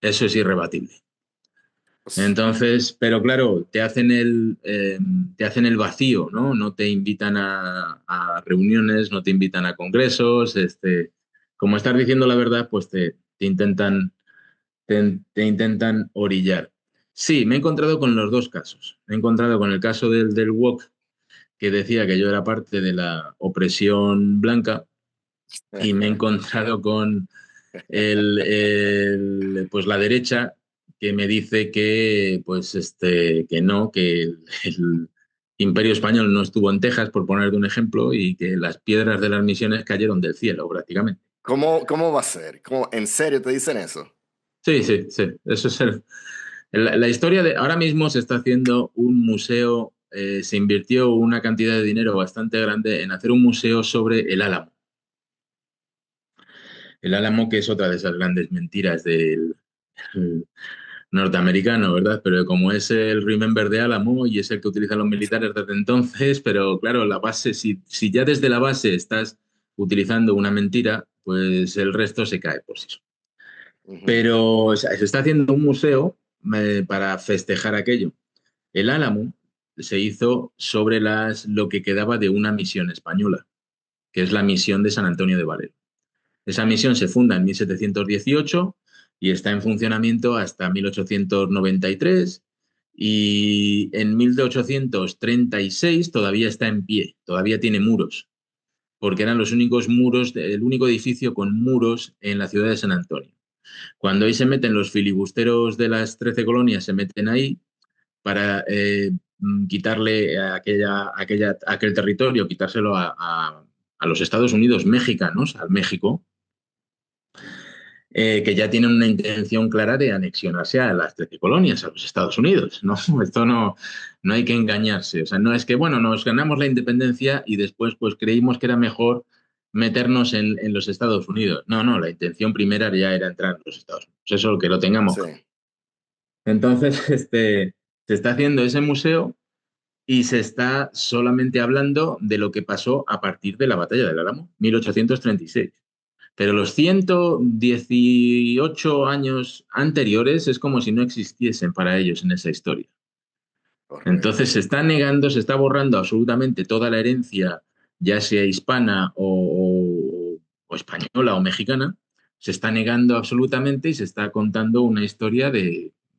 S2: irrebatible.
S1: Pues,
S2: Entonces, pero claro, te hacen el vacío, ¿no? No te invitan a reuniones, no te invitan a congresos, como estás diciendo la verdad, pues te intentan orillar. Sí, me he encontrado con los dos casos. Me he encontrado con el caso del WOC, que decía que yo era parte de la opresión blanca, y me he encontrado con pues la derecha que me dice que, pues, que no, que el Imperio Español no estuvo en Texas, por poner un ejemplo, y que las piedras de las misiones cayeron del cielo, prácticamente.
S1: ¿Cómo va a ser? ¿En serio te dicen eso?
S2: Sí, sí, sí. Eso es la historia de. Ahora mismo se está haciendo un museo, se invirtió una cantidad de dinero bastante grande en hacer un museo sobre el Álamo. El Álamo, que es otra de esas grandes mentiras del el norteamericano, ¿verdad? Pero como es el Remember de Álamo y es el que utilizan los militares desde entonces, pero claro, la base, si ya desde la base estás utilizando una mentira, pues el resto se cae por sí solo.
S1: Ujú.
S2: Pero o sea, se está haciendo un museo para festejar aquello. El Álamo se hizo sobre lo que quedaba de una misión española, que es la misión de San Antonio de Valero. Esa misión se funda en 1718 y está en funcionamiento hasta 1893 y en 1836 todavía está en pie, todavía tiene muros, porque eran los únicos muros, el único edificio con muros en la ciudad de San Antonio. Cuando ahí se meten los filibusteros de las 13 colonias, se meten ahí para quitarle aquel territorio, quitárselo a los Estados Unidos mexicanos, al México, que ya tienen una intención clara de anexionarse a las 13 colonias, a los Estados Unidos. ¿No? Esto no hay que engañarse. O sea, no es que, bueno, nos ganamos la independencia y después pues creímos que era mejor meternos en los Estados Unidos. No, no, la intención primera ya era entrar en los Estados Unidos. Eso que lo tengamos
S1: Sí.
S2: claro. Entonces, se está haciendo ese museo y se está solamente hablando de lo que pasó a partir de la batalla del Álamo, 1836. Pero los 118 años anteriores es como si no existiesen para ellos en esa historia. Entonces
S1: Correcto.
S2: se está negando, se está borrando absolutamente toda la herencia, ya sea hispana o española o mexicana, se está negando absolutamente y se está contando una historia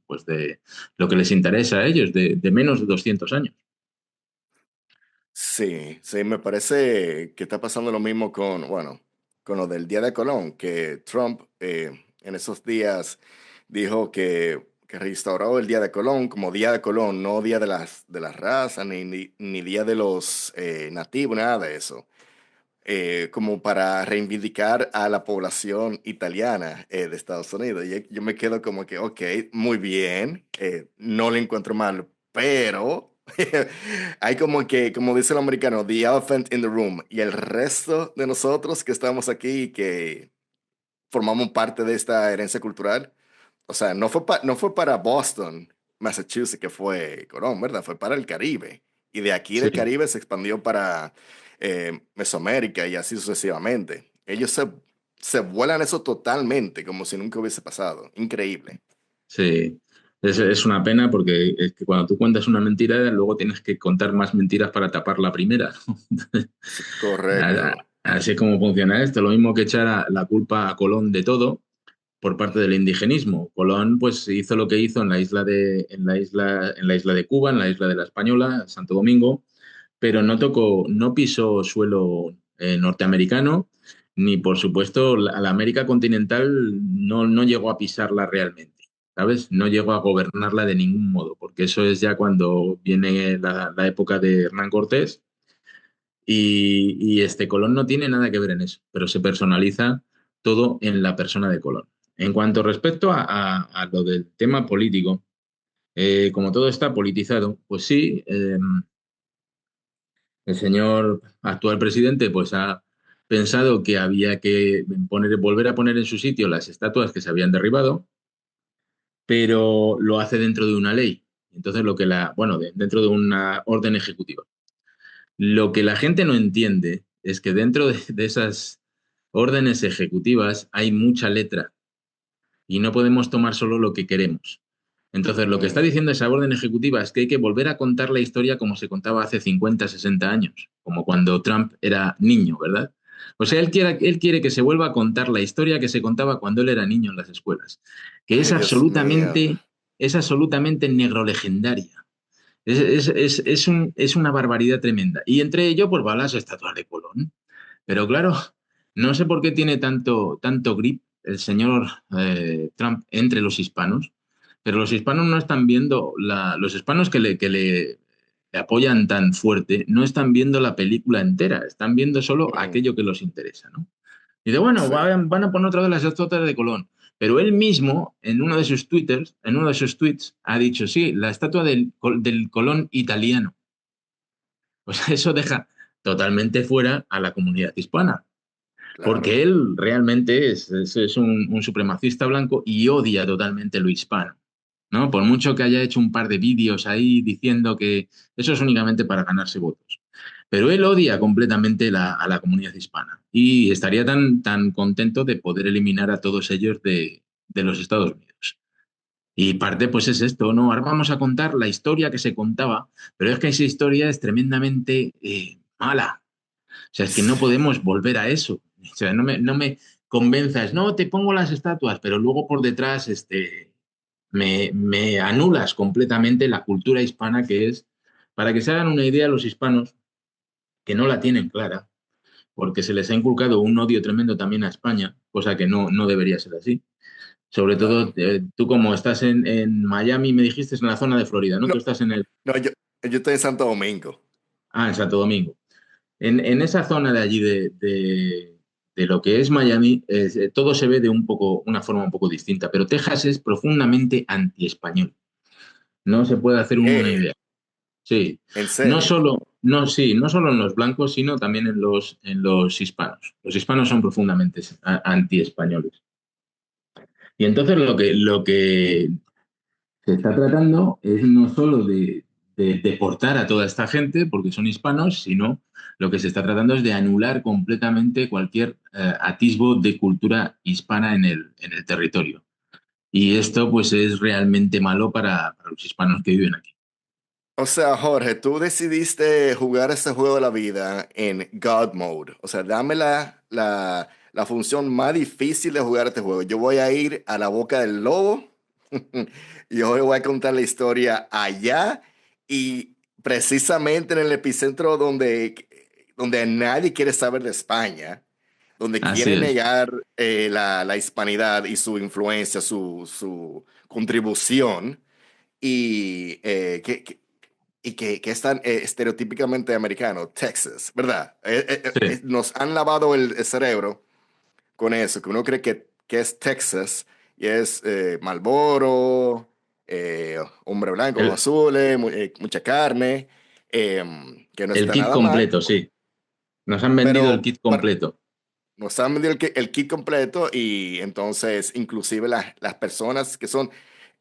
S2: pues de lo que les interesa a ellos, de menos de 200 años.
S1: Sí, sí, me parece que está pasando lo mismo bueno, con lo del Día de Colón, que Trump en esos días dijo que restauró el Día de Colón como Día de Colón, no Día de las razas, ni Día de los nativos, nada de eso. Como para reivindicar a la población italiana de Estados Unidos. Y yo me quedo como que, ok, muy bien, no le encuentro mal, pero hay como que, como dice el americano, the elephant in the room, y el resto de nosotros que estamos aquí y que formamos parte de esta herencia cultural, o sea, no fue para Boston, Massachusetts, que fue Colón, ¿verdad? Fue para el Caribe. Y de aquí del
S2: Sí,
S1: Caribe se expandió para Mesoamérica y así sucesivamente. Ellos se vuelan eso totalmente, como si nunca hubiese pasado. Increíble.
S2: sí. Es una pena porque es que cuando tú cuentas una mentira, luego tienes que contar más mentiras para tapar la primera.
S1: Sí,
S2: ¿No?
S1: correcto.
S2: Así es como funciona esto. Lo mismo que echar la culpa a Colón de todo por parte del indigenismo. Colón pues hizo lo que hizo en la isla de Cuba, en la isla de la Española, Santo Domingo, pero no pisó suelo norteamericano, ni por supuesto la América continental no llegó a pisarla realmente, ¿sabes? No llegó a gobernarla de ningún modo, porque eso es ya cuando viene la época de Hernán Cortés y este Colón no tiene nada que ver en eso, pero se personaliza todo en la persona de Colón. En cuanto respecto a lo del tema político, como todo está politizado, pues sí, el señor actual presidente pues ha pensado que había que volver a poner en su sitio las estatuas que se habían derribado, pero lo hace dentro de una ley. Entonces, bueno, dentro de una orden ejecutiva. Lo que la gente no entiende es que dentro de esas órdenes ejecutivas hay mucha letra y no podemos tomar solo lo que queremos. Entonces, lo que está
S1: Mm,
S2: diciendo esa orden ejecutiva es que hay que volver a contar la historia como se contaba hace 50, 60 años, como cuando Trump era niño, ¿verdad? O sea, él quiere que se vuelva a contar la historia que se contaba cuando él era niño en las escuelas, que
S1: Ay, Dios mío.
S2: es absolutamente negrolegendaria. Es una barbaridad tremenda. Y entre ello, pues van las estatuas de Colón. Pero claro, no sé por qué tiene tanto grip el señor Trump entre los hispanos, Pero los hispanos no están viendo, los hispanos le apoyan tan fuerte, no están viendo la película entera, están viendo solo
S1: Ujú.
S2: aquello que los interesa, ¿no? Y de bueno,
S1: Sí,
S2: van a poner otra vez las estatuas de Colón. Pero él mismo, en uno de sus twitters, en uno de sus tweets, ha dicho, sí, la estatua del Colón italiano. Pues eso deja totalmente fuera a la comunidad hispana,
S1: claro.
S2: porque él realmente es un supremacista blanco y odia totalmente lo hispano, ¿no? Por mucho que haya hecho un par de vídeos ahí diciendo que eso es únicamente para ganarse votos. Pero él odia completamente a la comunidad hispana y estaría tan contento de poder eliminar a todos ellos de los Estados Unidos. Y parte, pues es esto, ¿no? Ahora vamos a contar la historia que se contaba, pero es que esa historia es tremendamente mala. O sea, es que no podemos volver a eso. O sea, no me convenzas, no, te pongo las estatuas, pero luego por detrás me anulas completamente la cultura hispana que es, para que se hagan una idea los hispanos, que no la tienen clara, porque se les ha inculcado un odio tremendo también a España, cosa que no debería ser así. Sobre todo,
S1: Claro.
S2: tú como estás en Miami, me dijiste, es en la zona de Florida, ¿no?
S1: No,
S2: Tú estás en el...
S1: no, yo estoy en Santo Domingo.
S2: Ah, en Santo Domingo. En esa zona de allí de lo que es Miami, todo se ve de una forma un poco distinta, pero Texas es profundamente anti-español. No se puede hacer uno una
S1: ¿Qué?
S2: idea. Sí,
S1: ¿En serio?
S2: sí, no solo en los blancos, sino también en los hispanos. Los hispanos son profundamente anti-españoles. Y entonces lo que se está tratando es no solo de deportar a toda esta gente porque son hispanos, sino lo que se está tratando es de anular completamente cualquier atisbo de cultura hispana en el territorio. Y esto pues es realmente malo para los hispanos que viven aquí.
S1: O sea, Jorge, tú decidiste jugar este juego de la vida en God Mode. O sea, dame la función más difícil de jugar este juego. Yo voy a ir a la boca del lobo y yo le voy a contar la historia allá y precisamente en el epicentro donde nadie quiere saber de España, donde
S2: Así
S1: quiere
S2: es.
S1: negar la hispanidad y su influencia, su contribución. Y que es tan estereotípicamente americano, Texas, ¿verdad?
S2: Sí.
S1: Nos han lavado el cerebro con eso, que uno cree que es Texas y es Marlboro, hombre blanco, ojos
S2: El,
S1: azules, mucha carne, que no
S2: el
S1: está
S2: kit
S1: nada mal,
S2: completo, sí. Nos han vendido el
S1: pero
S2: kit completo.
S1: nos han vendido el kit completo y entonces inclusive las personas que son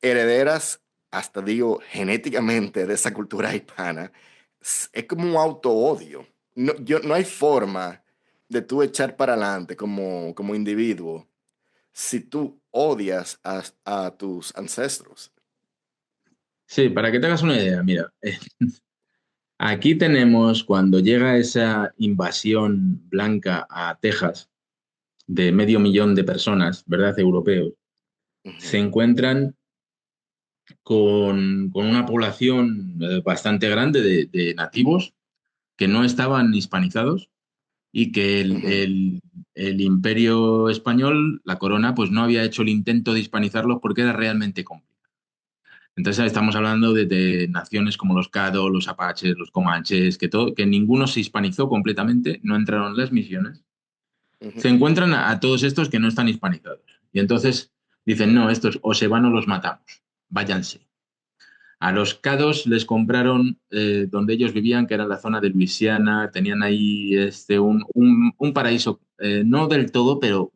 S1: herederas, hasta digo, genéticamente de esa cultura hispana, es como un auto-odio. No hay forma de tú echar para adelante como individuo si tú odias a tus ancestros.
S2: Sí, para que te hagas una idea, mira, aquí tenemos cuando llega esa invasión blanca a Texas, de medio millón de personas, ¿verdad? Europeos, se
S1: Ujú,
S2: encuentran con una población bastante grande de nativos que no estaban hispanizados y que el,
S1: ujú,
S2: el- el imperio español, la corona, pues no había hecho el intento de hispanizarlos porque era realmente complicado. Entonces estamos hablando de naciones como los Caddo, los Apaches, los Comanches, que ninguno se hispanizó completamente, no entraron en las misiones.
S1: ujú.
S2: Se encuentran a todos estos que no están hispanizados. Y entonces dicen, no, estos o se van o los matamos, váyanse. A los Cados les compraron donde ellos vivían, que era la zona de Luisiana, tenían ahí un paraíso, no del todo, pero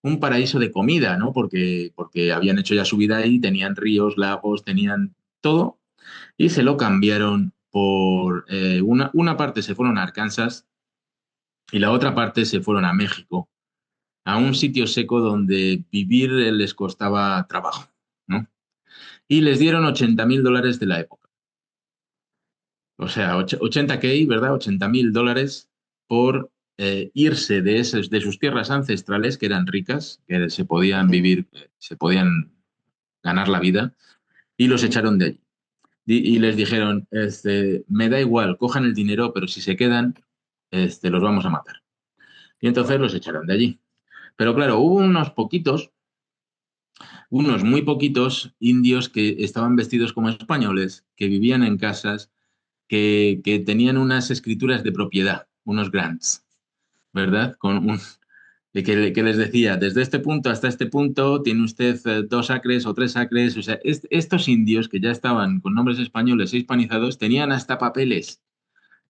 S2: un paraíso de comida, ¿no? Porque habían hecho ya su vida ahí, tenían ríos, lagos, tenían todo, y se lo cambiaron por una parte se fueron a Arkansas y la otra parte se fueron a México a un
S1: Mm.
S2: sitio seco donde vivir les costaba trabajo, ¿no? Y les dieron $80.000 de la época. O sea, 80K, ¿verdad? $80.000 por irse de sus tierras ancestrales, que eran ricas, que se podían
S1: Ujú,
S2: vivir, se podían ganar la vida, y los
S1: ujú,
S2: echaron de allí. Y les
S1: ujú.
S2: dijeron, me da igual, cojan el dinero, pero si se quedan, los vamos a matar. Y entonces
S1: Wow.
S2: los echaron de allí. Pero claro, hubo unos poquitos unos muy poquitos indios que estaban vestidos como españoles, que vivían en casas, que tenían unas escrituras de propiedad, unos grants, ¿verdad? Que les decía, desde este punto hasta este punto tiene usted 2 acres o 3 acres. O sea, estos indios que ya estaban con nombres españoles e hispanizados tenían hasta papeles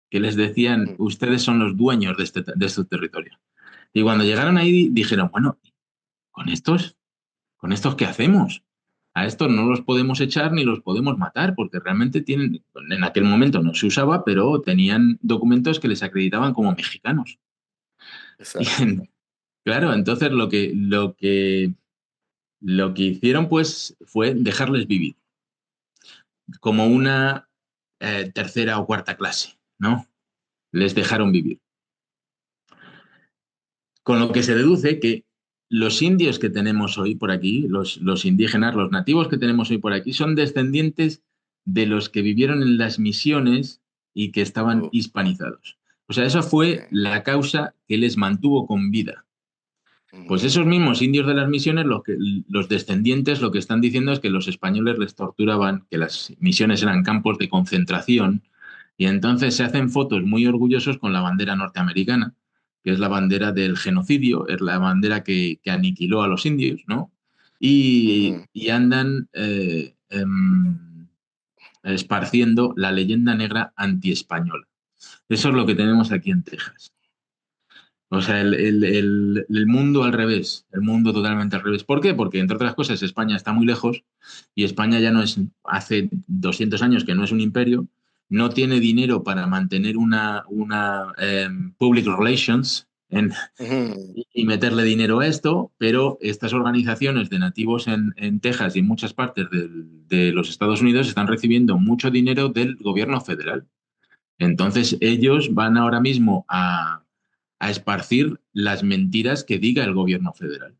S2: que les decían,
S1: Ujú.
S2: ustedes son los dueños de este territorio. Y cuando llegaron ahí dijeron, bueno, ¿con estos? ¿Con estos qué hacemos? A estos no los podemos echar ni los podemos matar, porque realmente tienen, en aquel momento no se usaba, pero tenían documentos que les acreditaban como mexicanos. Y
S1: Exacto.
S2: claro, entonces lo que hicieron pues fue dejarles vivir como una tercera o cuarta clase, ¿no? Les dejaron vivir. Con lo que se deduce que los indios que tenemos hoy por aquí, los indígenas, los nativos que tenemos hoy por aquí, son descendientes de los que vivieron en las misiones y que estaban
S1: Oh,
S2: hispanizados. O sea, eso
S1: ok.
S2: fue la causa que les mantuvo con vida. Pues
S1: Ujú,
S2: esos mismos indios de las misiones, los descendientes, lo que están diciendo es que los españoles les torturaban, que las misiones eran campos de concentración, y entonces se hacen fotos muy orgullosos con la bandera norteamericana, que es la bandera del genocidio, es la bandera que aniquiló a los indios, ¿no? Y,
S1: ujú.
S2: y andan esparciendo la leyenda negra antiespañola. Eso es lo que tenemos aquí en Texas. O sea, el mundo al revés, el mundo totalmente al revés. ¿Por qué? Porque, entre otras cosas, España está muy lejos y España ya no es, hace 200 años que no es un imperio, no tiene dinero para mantener una public relations
S1: Ujú.
S2: y meterle dinero a esto, pero estas organizaciones de nativos en Texas y en muchas partes de los Estados Unidos están recibiendo mucho dinero del gobierno federal. Entonces, ellos van ahora mismo a esparcir las mentiras que diga el gobierno federal.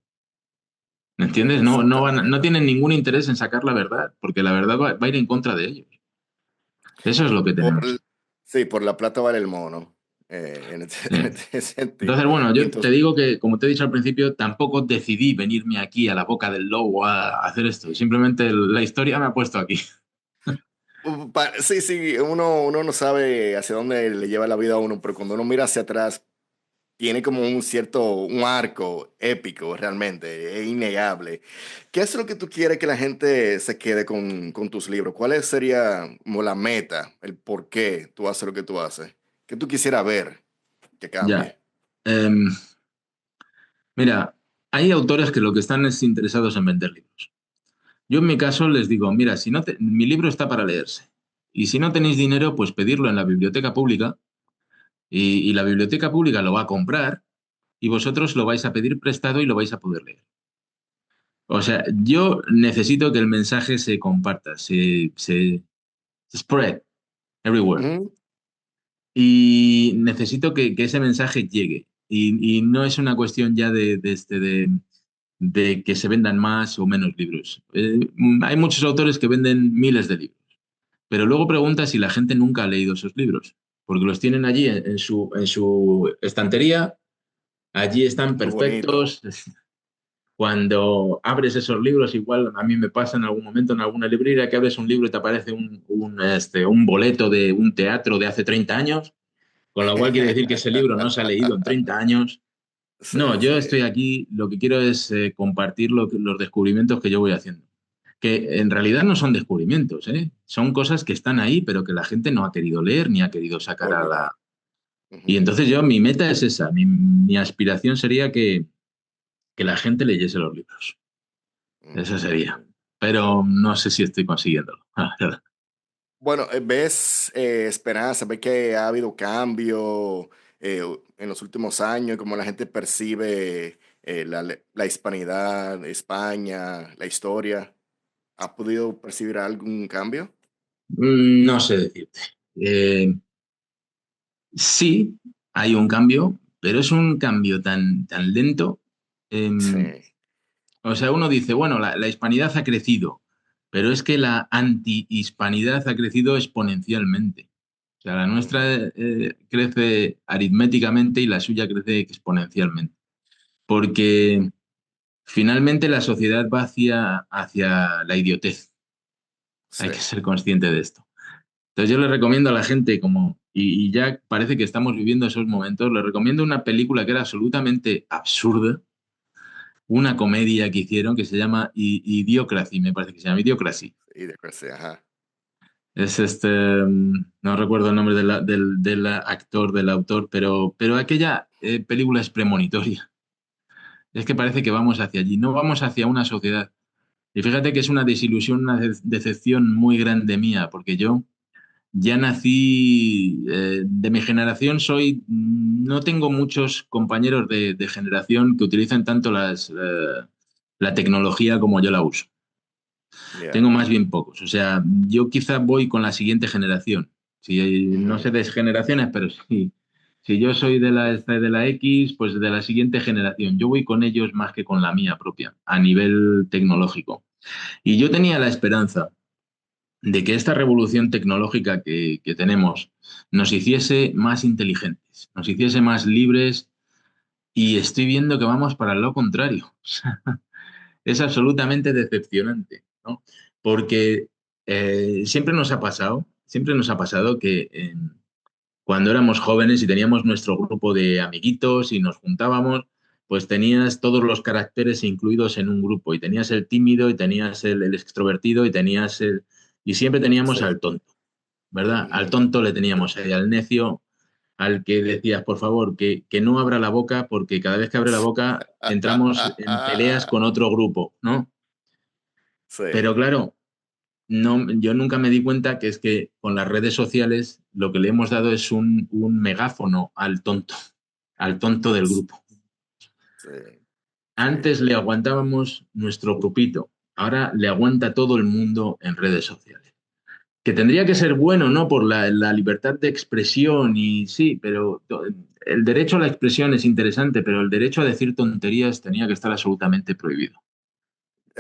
S2: ¿Me entiendes? No
S1: Exactamente.
S2: tienen ningún interés en sacar la verdad, porque la verdad va a ir en contra de ellos. Eso es lo que
S1: Por,
S2: tenemos.
S1: sí, por la plata vale el mono, en
S2: Eh,
S1: este sentido.
S2: Entonces, bueno,
S1: Y
S2: yo te
S1: entonces,
S2: digo que, como te he dicho al principio, tampoco decidí venirme aquí a la boca del lobo a hacer esto. Simplemente la historia me ha puesto aquí.
S1: sí, sí, uno no sabe hacia dónde le lleva la vida a uno, pero cuando uno mira hacia atrás, tiene como un arco épico realmente, es innegable. ¿Qué es lo que tú quieres que la gente se quede con tus libros? ¿Cuál sería como la meta, el por qué tú haces lo que tú haces? ¿Qué tú quisieras ver que
S2: Ya.
S1: cambie?
S2: Em, Mira, hay autores que lo que están es interesados en vender libros. Yo en mi caso les digo, mira, si no mi libro está para leerse. Y si no tenéis dinero, pues pedirlo en la biblioteca pública y la biblioteca pública lo va a comprar y vosotros lo vais a pedir prestado y lo vais a poder leer. O sea, yo necesito que el mensaje se comparta, se spread everywhere.
S1: Ujú.
S2: Y necesito que ese mensaje llegue. Y no es una cuestión ya de que se vendan más o menos libros. Hay muchos autores que venden miles de libros, pero luego pregunta si la gente nunca ha leído esos libros, porque los tienen allí en su estantería, allí están
S1: Muy bonito.
S2: perfectos. Cuando abres esos libros, igual a mí me pasa en algún momento en alguna librería que abres un libro y te aparece un boleto de un teatro de hace 30 años, con lo cual quiere decir que ese libro no se ha leído en 30 años. No,
S1: Sí,
S2: yo
S1: sí.
S2: estoy aquí, lo que quiero es compartir los descubrimientos que yo voy haciendo, que en realidad no son descubrimientos, ¿eh? Son cosas que están ahí, pero que la gente no ha querido leer ni ha querido sacar
S1: Es
S2: a
S1: verdad.
S2: la... Y
S1: Ujú.
S2: entonces mi meta es esa, mi aspiración sería que la gente leyese los libros. Eso sería.
S1: Mm.
S2: Pero no sé si estoy consiguiéndolo.
S1: Bueno, ¿ves esperanza? ¿Ves que ha habido cambio en los últimos años? ¿Cómo la gente percibe la hispanidad, España, la historia? ¿Has podido percibir algún cambio?
S2: No sé decirte. Eh, sí, hay un cambio, pero es un cambio tan lento. Em,
S1: Sí.
S2: o sea, uno dice, bueno, la hispanidad ha crecido, pero es que la anti-hispanidad ha crecido exponencialmente. O sea, la nuestra
S1: Ujú.
S2: crece aritméticamente y la suya crece exponencialmente. Porque finalmente la sociedad va hacia la idiotez.
S1: Sí,
S2: Hay que ser consciente de esto. Entonces yo le recomiendo a la gente y ya parece que estamos viviendo esos momentos, le recomiendo una película que era absolutamente absurda, una comedia que hicieron que se llama Idiocracy, me parece que se llama Idiocracy.
S1: y de que sí, ajá.
S2: Es no recuerdo el nombre del actor, del autor, pero aquella película es premonitoria. Es que parece que vamos hacia allí, no vamos hacia una sociedad. Y fíjate que es una desilusión, una decepción muy grande mía, porque yo ya nací, de mi generación no tengo muchos compañeros de generación que utilicen tanto la tecnología como yo la uso.
S1: Ya.
S2: Tengo más bien pocos. O sea, yo quizá voy con la siguiente generación. Si, no sé
S1: Ujú.
S2: de generaciones, pero sí. Si yo soy de la X, pues de la siguiente generación. Yo voy con ellos más que con la mía propia, a nivel tecnológico. Y yo tenía la esperanza de que esta revolución tecnológica que tenemos nos hiciese más inteligentes, nos hiciese más libres, y estoy viendo que vamos para lo contrario. Es absolutamente decepcionante, ¿no? Porque siempre nos ha pasado que cuando éramos jóvenes y teníamos nuestro grupo de amiguitos y nos juntábamos, pues tenías todos los caracteres incluidos en un grupo, y tenías el tímido y tenías el extrovertido y tenías y siempre teníamos
S1: Sí.
S2: al tonto, ¿verdad? Al
S1: Ujú.
S2: tonto le
S1: Sí.
S2: teníamos ahí, al necio, al que decías, por favor, que no abra la boca, porque cada vez que abre la boca entramos en peleas con otro grupo, ¿no?
S1: Sí.
S2: Pero claro, no, yo nunca me di cuenta que es que con las redes sociales lo que le hemos dado es un megáfono al tonto del grupo.
S1: Sí. Sí.
S2: Antes le aguantábamos nuestro grupito, ahora le aguanta todo el mundo en redes sociales. Que tendría que ser bueno, ¿no? Por la libertad de expresión, y sí, pero el derecho a la expresión es interesante, pero el derecho a decir tonterías tenía que estar absolutamente prohibido.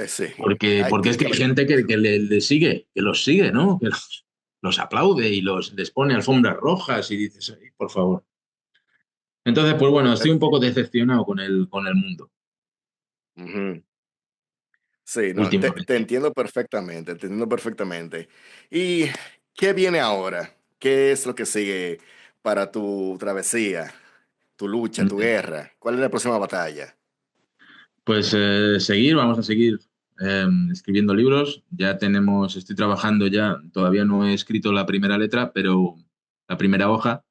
S1: Sí.
S2: Porque es
S1: Tiene
S2: que
S1: que
S2: hay
S1: haber
S2: gente que,
S1: control.
S2: que le sigue, que los sigue, ¿no? Que los aplaude y les pone alfombras rojas y dices, "Ay, por favor". Entonces, pues bueno, estoy un poco decepcionado con el mundo
S1: Ujú. Sí, no, te
S2: últimamente.
S1: entiendo perfectamente, te entiendo perfectamente. ¿Y qué viene ahora? ¿Qué es lo que sigue para tu travesía, tu lucha, tu guerra? ¿Cuál es la próxima batalla?
S2: Pues vamos a seguir escribiendo libros. Estoy trabajando ya, todavía no he escrito la primera letra, pero la primera hoja,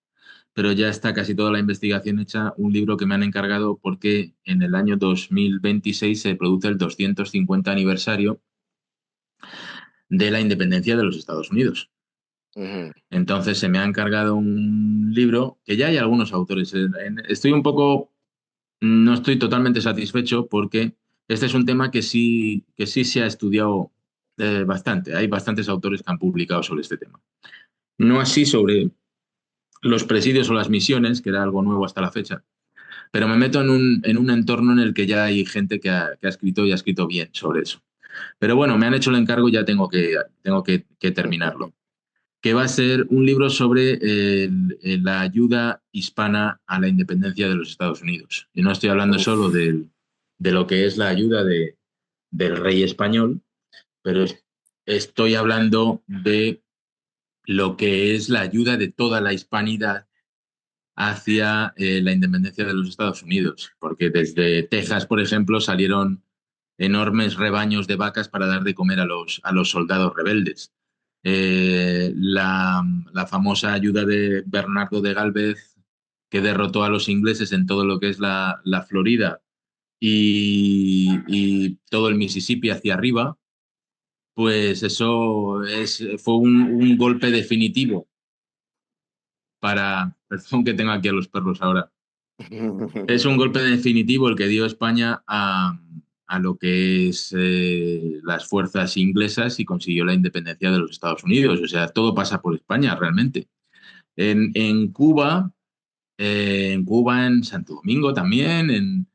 S2: pero ya está casi toda la investigación hecha. Un libro que me han encargado porque en el año 2026 se produce el 250 aniversario de la independencia de los Estados Unidos.
S1: Ujú.
S2: Entonces se me ha encargado un libro que ya hay algunos autores. Estoy un poco, no estoy totalmente satisfecho porque este es un tema que sí se ha estudiado bastante. Hay bastantes autores que han publicado sobre este tema. No así sobre los presidios o las misiones, que era algo nuevo hasta la fecha, pero me meto en un entorno en el que ya hay gente que ha escrito y ha escrito bien sobre eso. Pero bueno, me han hecho el encargo y ya tengo que terminarlo, que va a ser un libro sobre la ayuda hispana a la independencia de los Estados Unidos. Y no estoy hablando solo
S1: Uf,
S2: de lo que es la ayuda del rey español, pero estoy hablando de lo que es la ayuda de toda la hispanidad hacia la independencia de los Estados Unidos, porque desde Texas, por ejemplo, salieron enormes rebaños de vacas para dar de comer a los soldados rebeldes. La famosa ayuda de Bernardo de Galvez, que derrotó a los ingleses en todo lo que es la Florida y todo el Mississippi hacia arriba, pues eso fue un golpe definitivo para... Perdón que tengo aquí a los perros ahora. Es un golpe definitivo el que dio España a lo que es las fuerzas inglesas, y consiguió la independencia de los Estados Unidos. O sea, todo pasa por España realmente. En Cuba, en Santo Domingo también,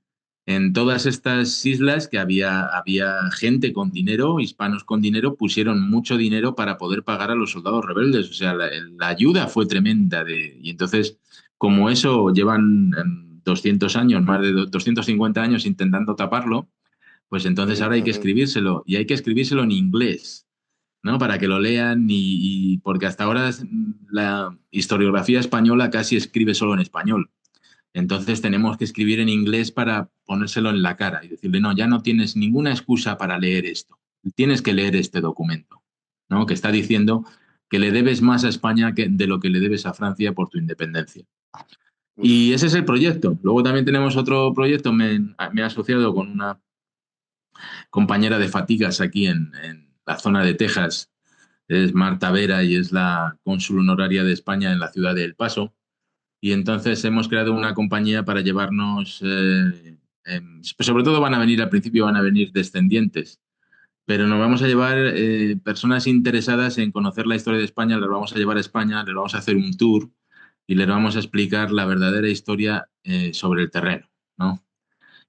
S2: en todas estas islas que había gente con dinero, hispanos con dinero, pusieron mucho dinero para poder pagar a los soldados rebeldes. O sea, la ayuda fue tremenda. Y entonces, como eso llevan 200 años, más de 250 años intentando taparlo, Pues entonces ahora hay que
S1: Ujú.
S2: escribírselo, y hay que escribírselo en inglés, ¿no? Para que lo lean, porque hasta ahora la historiografía española casi escribe solo en español. Entonces tenemos que escribir en inglés para ponérselo en la cara y decirle, no, ya no tienes ninguna excusa para leer esto. Tienes que leer este documento, ¿no? Que está diciendo que le debes más a España de lo que le debes a Francia por tu independencia. Y
S1: Uf.
S2: ese es el proyecto. Luego también tenemos otro proyecto. Me he asociado con una compañera de fatigas aquí en la zona de Texas. Es Marta Vera y es la cónsul honoraria de España en la ciudad de El Paso. Y entonces hemos creado una compañía para llevarnos, pues sobre todo van a venir, al principio van a venir descendientes, pero nos vamos a llevar personas interesadas en conocer la historia de España, les vamos a llevar a España, les vamos a hacer un tour y les vamos a explicar la verdadera historia sobre el terreno, ¿no?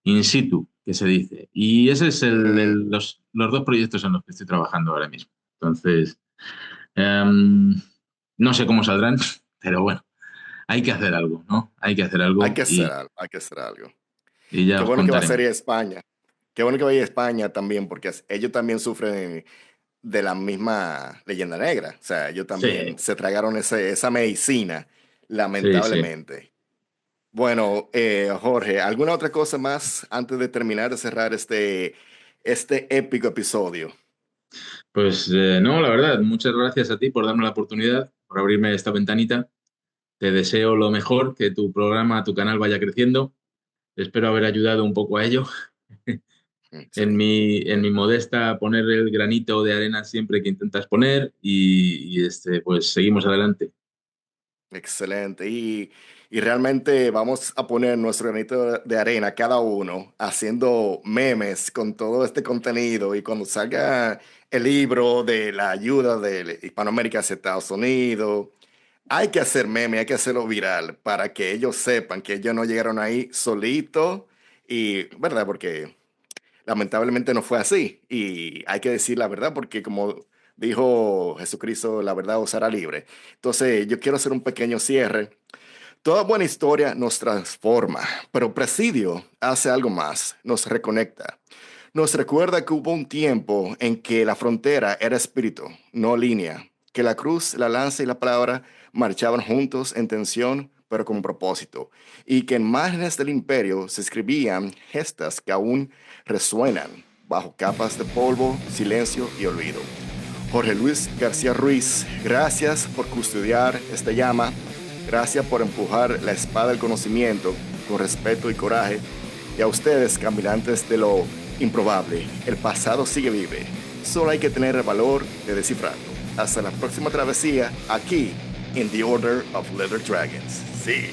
S2: In situ, que se dice. Y ese es
S1: Ujú.
S2: los dos proyectos en los que estoy trabajando ahora mismo. Entonces, em, no sé cómo saldrán, pero bueno, hay que hacer algo, ¿no? Hay que hacer
S1: Hay
S2: algo
S1: que hacer algo, hay que hacer algo.
S2: y
S1: Y
S2: ya
S1: qué
S2: os
S1: bueno que va a ser
S2: contaremos.
S1: ir a España. Qué bueno que vaya a España también, porque ellos también sufren de la misma leyenda negra. O sea, ellos también
S2: Sí,
S1: se tragaron esa medicina,
S2: sí, sí.
S1: lamentablemente. Bueno, Jorge, ¿alguna otra cosa más antes de terminar de cerrar este épico episodio?
S2: Pues no, la verdad, muchas gracias a ti por darme la oportunidad, por abrirme esta ventanita. Te deseo lo mejor, que tu programa, tu canal vaya creciendo. Espero haber ayudado un poco a ello. En
S1: Excelente.
S2: mi modesta poner el granito de arena siempre que intentas poner pues seguimos adelante.
S1: Excelente. Y realmente vamos a poner nuestro granito de arena cada uno haciendo memes con todo este contenido. Y cuando salga el libro de la ayuda de Hispanoamérica hacia Estados Unidos, hay que hacer meme, hay que hacerlo viral para que ellos sepan que ellos no llegaron ahí solitos. Y, ¿verdad? Porque lamentablemente no fue así. Y hay que decir la verdad porque como dijo Jesucristo, la verdad os hará libre. Entonces, yo quiero hacer un pequeño cierre. Toda buena historia nos transforma, pero Presidio hace algo más, nos reconecta. Nos recuerda que hubo un tiempo en que la frontera era espíritu, no línea, que la cruz, la lanza y la palabra marchaban juntos en tensión, pero con propósito, y que en márgenes del imperio se escribían gestas que aún resuenan bajo capas de polvo, silencio y olvido. Jorge Luis García Ruiz, gracias por custodiar esta llama, gracias por empujar la espada del conocimiento con respeto y coraje, y a ustedes, caminantes de lo improbable, el pasado sigue vive, solo hay que tener el valor de descifrarlo. Hasta la próxima travesía, aquí en The Order of Leather Dragons. Sí.